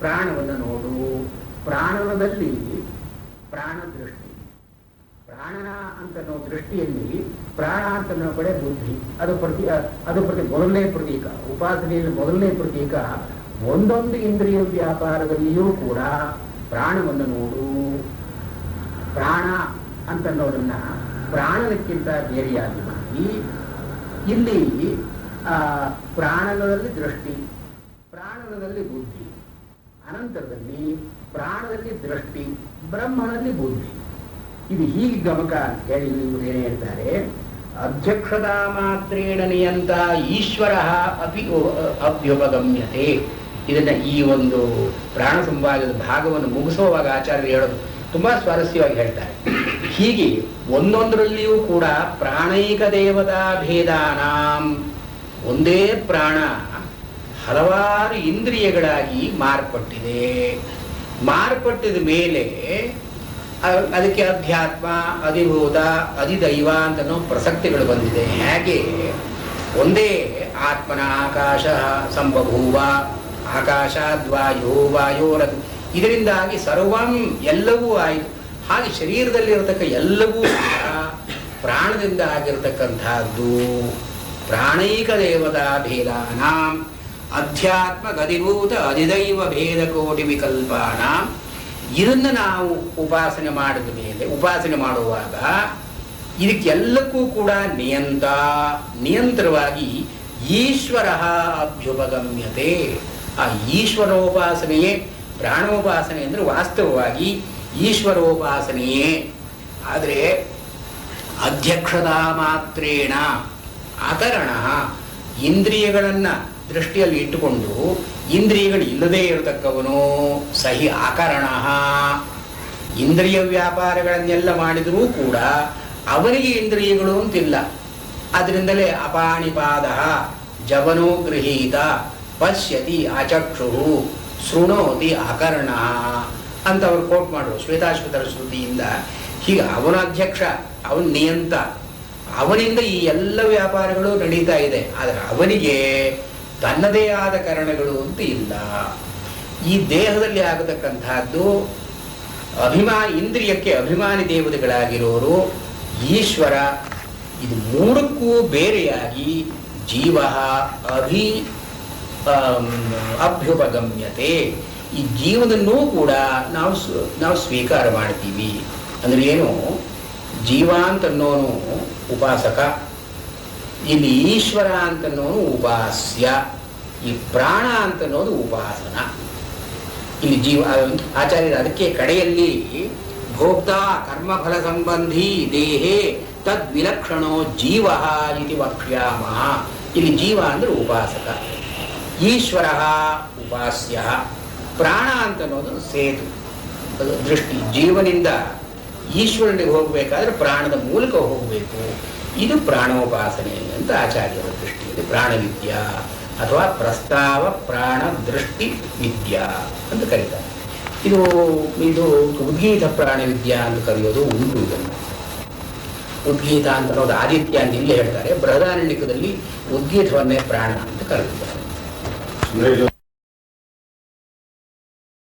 A: ಪ್ರಾಣವನ್ನು ನೋಡು, ಪ್ರಾಣನದಲ್ಲಿ ಪ್ರಾಣ ದೃಷ್ಟಿ. ಪ್ರಾಣನ ಅಂತ ಅನ್ನೋ ದೃಷ್ಟಿಯಲ್ಲಿ ಪ್ರಾಣ ಅಂತ ಅನ್ನೋ ಕಡೆ ಬುದ್ಧಿ, ಅದು ಮೊದಲನೇ ಪ್ರತೀಕ. ಉಪಾಸನೆಯಲ್ಲಿ ಮೊದಲನೇ ಪ್ರತೀಕ. ಒಂದೊಂದು ಇಂದ್ರಿಯ ವ್ಯಾಪಾರದಲ್ಲಿಯೂ ಕೂಡ ಪ್ರಾಣವನ್ನು ನೋಡು. ಪ್ರಾಣ ಅಂತನ್ನೋದನ್ನ ಪ್ರಾಣನಕ್ಕಿಂತ ಬೇರೆಯಾಗಿ ಮಾಡಿ ಇಲ್ಲಿ ಪ್ರಾಣನದಲ್ಲಿ ದೃಷ್ಟಿ, ಪ್ರಾಣನದಲ್ಲಿ ಬುದ್ಧಿ, ಅನಂತರದಲ್ಲಿ ಪ್ರಾಣದಲ್ಲಿ ದೃಷ್ಟಿ, ಬ್ರಹ್ಮನಲ್ಲಿ ಬುದ್ಧಿ. ಇದು ಹೀಗೆ ಗಮಕ ಅಂತ ಹೇಳಿ ಇವರು ಏನೇ ಹೇಳ್ತಾರೆ, ಅಧ್ಯಕ್ಷತಾ ಮಾತ್ರೇಣ ನಿಯಂತ ಈಶ್ವರ ಅಪಿ ಅಭ್ಯುಪಗಮ್ಯತೆ. ಇದನ್ನ ಈ ಒಂದು ಪ್ರಾಣ ಸಂವಾದದ ಭಾಗವನ್ನು ಮುಗಿಸುವಾಗ ಆಚಾರ್ಯರು ಹೇಳೋದು ತುಂಬಾ ಸ್ವಾರಸ್ಯವಾಗಿ ಹೇಳ್ತಾರೆ. ಹೀಗೆ ಒಂದೊಂದರಲ್ಲಿಯೂ ಕೂಡ ಪ್ರಾಣೈಕ ದೇವತಾ ಭೇದಾನಾಂ, ಒಂದೇ ಪ್ರಾಣ ಹಲವಾರು ಇಂದ್ರಿಯಗಳಾಗಿ ಮಾರ್ಪಟ್ಟಿದೆ. ಮಾರ್ಪಟ್ಟಿದ ಮೇಲೆ ಅದಕ್ಕೆ ಅಧ್ಯಾತ್ಮ, ಅಧಿಭೂತ, ಅಧಿದೈವ ಅಂತನೋ ಪ್ರಸಕ್ತಿಗಳು ಬಂದಿದೆ. ಹೇಗೆ ಒಂದೇ ಆತ್ಮನ ಆಕಾಶ ಸಂಬಭೂವ, ಆಕಾಶಾದ್ವಾಯೋ ವಾಯೋರದು, ಇದರಿಂದಾಗಿ ಸರ್ವಂ ಎಲ್ಲವೂ ಆಯಿತು. ಹಾಗೆ ಶರೀರದಲ್ಲಿರತಕ್ಕ ಎಲ್ಲವೂ ಪ್ರಾಣದಿಂದ ಆಗಿರತಕ್ಕಂಥದ್ದು. ಪ್ರಾಣೈಕ ದೇವತಾ ಭೇದಾನಾಂ ಅಧ್ಯಾತ್ಮ ಗದಿಭೂತ ಅಧಿದೈವ ಭೇದ ಕೋಟಿ ವಿಕಲ್ಪಾನ. ಇದನ್ನು ನಾವು ಉಪಾಸನೆ ಮಾಡಿದ ಮೇಲೆ, ಉಪಾಸನೆ ಮಾಡುವಾಗ ಇದಕ್ಕೆಲ್ಲಕ್ಕೂ ಕೂಡ ನಿಯಂತ್ರವಾಗಿ ಈಶ್ವರ ಅಭ್ಯುಪಗಮ್ಯತೆ. ಆ ಈಶ್ವರೋಪಾಸನೆಯೇ ಪ್ರಾಣೋಪಾಸನೆ ಅಂದರೆ ವಾಸ್ತವವಾಗಿ ಈಶ್ವರೋಪಾಸನೆಯೇ. ಆದರೆ ಅಧ್ಯಕ್ಷತಾ ಮಾತ್ರೇಣ ಅಕರಣ, ಇಂದ್ರಿಯಗಳನ್ನು ದೃಷ್ಟಿಯಲ್ಲಿ ಇಟ್ಟುಕೊಂಡು ಇಂದ್ರಿಯಗಳು ಇಲ್ಲದೇ ಇರತಕ್ಕವನು ಸಹಿ ಆಕರಣ. ಇಂದ್ರಿಯ ವ್ಯಾಪಾರಗಳನ್ನೆಲ್ಲ ಮಾಡಿದರೂ ಕೂಡ ಅವನಿಗೆ ಇಂದ್ರಿಯಗಳು ಅಂತಿಲ್ಲ. ಅದರಿಂದಲೇ ಅಪಾಣಿಪಾದ ಜವನೋ ಗೃಹೀತ ಪಶ್ಯತಿ ಅಚಕ್ಷು ಶೃಣೋತಿ ಅಕರ್ಣ ಅಂತ ಅವರು ಕೋಟ್ ಮಾಡುವ ಶ್ವೇತಾಶ್ವತರ ಶ್ರುತಿಯಿಂದ. ಹೀಗೆ ಅವನ ಅಧ್ಯಕ್ಷ, ಅವನ ನಿಯಂತ, ಅವನಿಂದ ಈ ಎಲ್ಲ ವ್ಯಾಪಾರಗಳು ನಡೀತಾ ಇದೆ. ಆದರೆ ಅವನಿಗೆ ತನ್ನದೇ ಆದ ಕಾರಣಗಳು ಅಂತ ಇಲ್ಲ. ಈ ದೇಹದಲ್ಲಿ ಆಗತಕ್ಕಂತಹದ್ದು ಇಂದ್ರಿಯಕ್ಕೆ ಅಭಿಮಾನಿ ದೇವತೆಗಳಾಗಿರೋರು ಈಶ್ವರ. ಇದು ಮೂರಕ್ಕೂ ಬೇರೆಯಾಗಿ ಜೀವ ಅಭ್ಯುಪಗಮ್ಯತೆ. ಈ ಜೀವನನ್ನೂ ಕೂಡ ನಾವು ಸ್ವೀಕಾರ ಮಾಡ್ತೀವಿ. ಅಂದ್ರೆ ಏನು, ಜೀವ ಅಂತನ್ನೋನು ಉಪಾಸಕ, ಇಲ್ಲಿ ಈಶ್ವರ ಅಂತನ್ನೋನು ಉಪಾಸ್ಯ, ಈ ಪ್ರಾಣ ಅಂತನ್ನೋದು ಉಪಾಸನ. ಇಲ್ಲಿ ಜೀವ ಆಚಾರ್ಯರು ಅದಕ್ಕೆ ಕಡೆಯಲ್ಲಿ ಭೋಕ್ತ ಕರ್ಮಫಲ ಸಂಬಂಧಿ ದೇಹೇ ತದ್ವಿಲಕ್ಷಣೋ ಜೀವ ಇತಿ ವಕ್ಷ್ಯಾಮಃ. ಇಲ್ಲಿ ಜೀವ ಅಂದರೆ ಉಪಾಸಕ, ಈಶ್ವರ ಉಪಾಸ್ಯ, ಪ್ರಾಣ ಅಂತ ಅನ್ನೋದು ಸೇತು, ಅದು ದೃಷ್ಟಿ. ಜೀವನಿಂದ ಈಶ್ವರನಿಗೆ ಹೋಗಬೇಕಾದ್ರೆ ಪ್ರಾಣದ ಮೂಲಕ ಹೋಗಬೇಕು. ಇದು ಪ್ರಾಣೋಪಾಸನೆ ಅಂತ ಆಚಾರ್ಯರ ದೃಷ್ಟಿಯಲ್ಲಿ ಪ್ರಾಣವಿದ್ಯಾ ಅಥವಾ ಪ್ರಸ್ತಾವ ಪ್ರಾಣ ದೃಷ್ಟಿ ವಿದ್ಯಾ ಅಂತ ಕರೀತಾರೆ. ಇದು ಉದ್ಗೀತ ಪ್ರಾಣವಿದ್ಯಾ ಅಂತ ಕರೆಯೋದು ಉಂಟು. ಇದನ್ನು ಉದ್ಗೀತ ಅಂತ ಅನ್ನೋದು ಆದಿತ್ಯ ಅಂತ ಇಲ್ಲೇ ಹೇಳ್ತಾರೆ. ಬೃಹದಾರಣ್ಯಕದಲ್ಲಿ ಉದ್ಗೀತವನ್ನೇ ಪ್ರಾಣ ಅಂತ ಕರೆದಿದ್ದಾರೆ.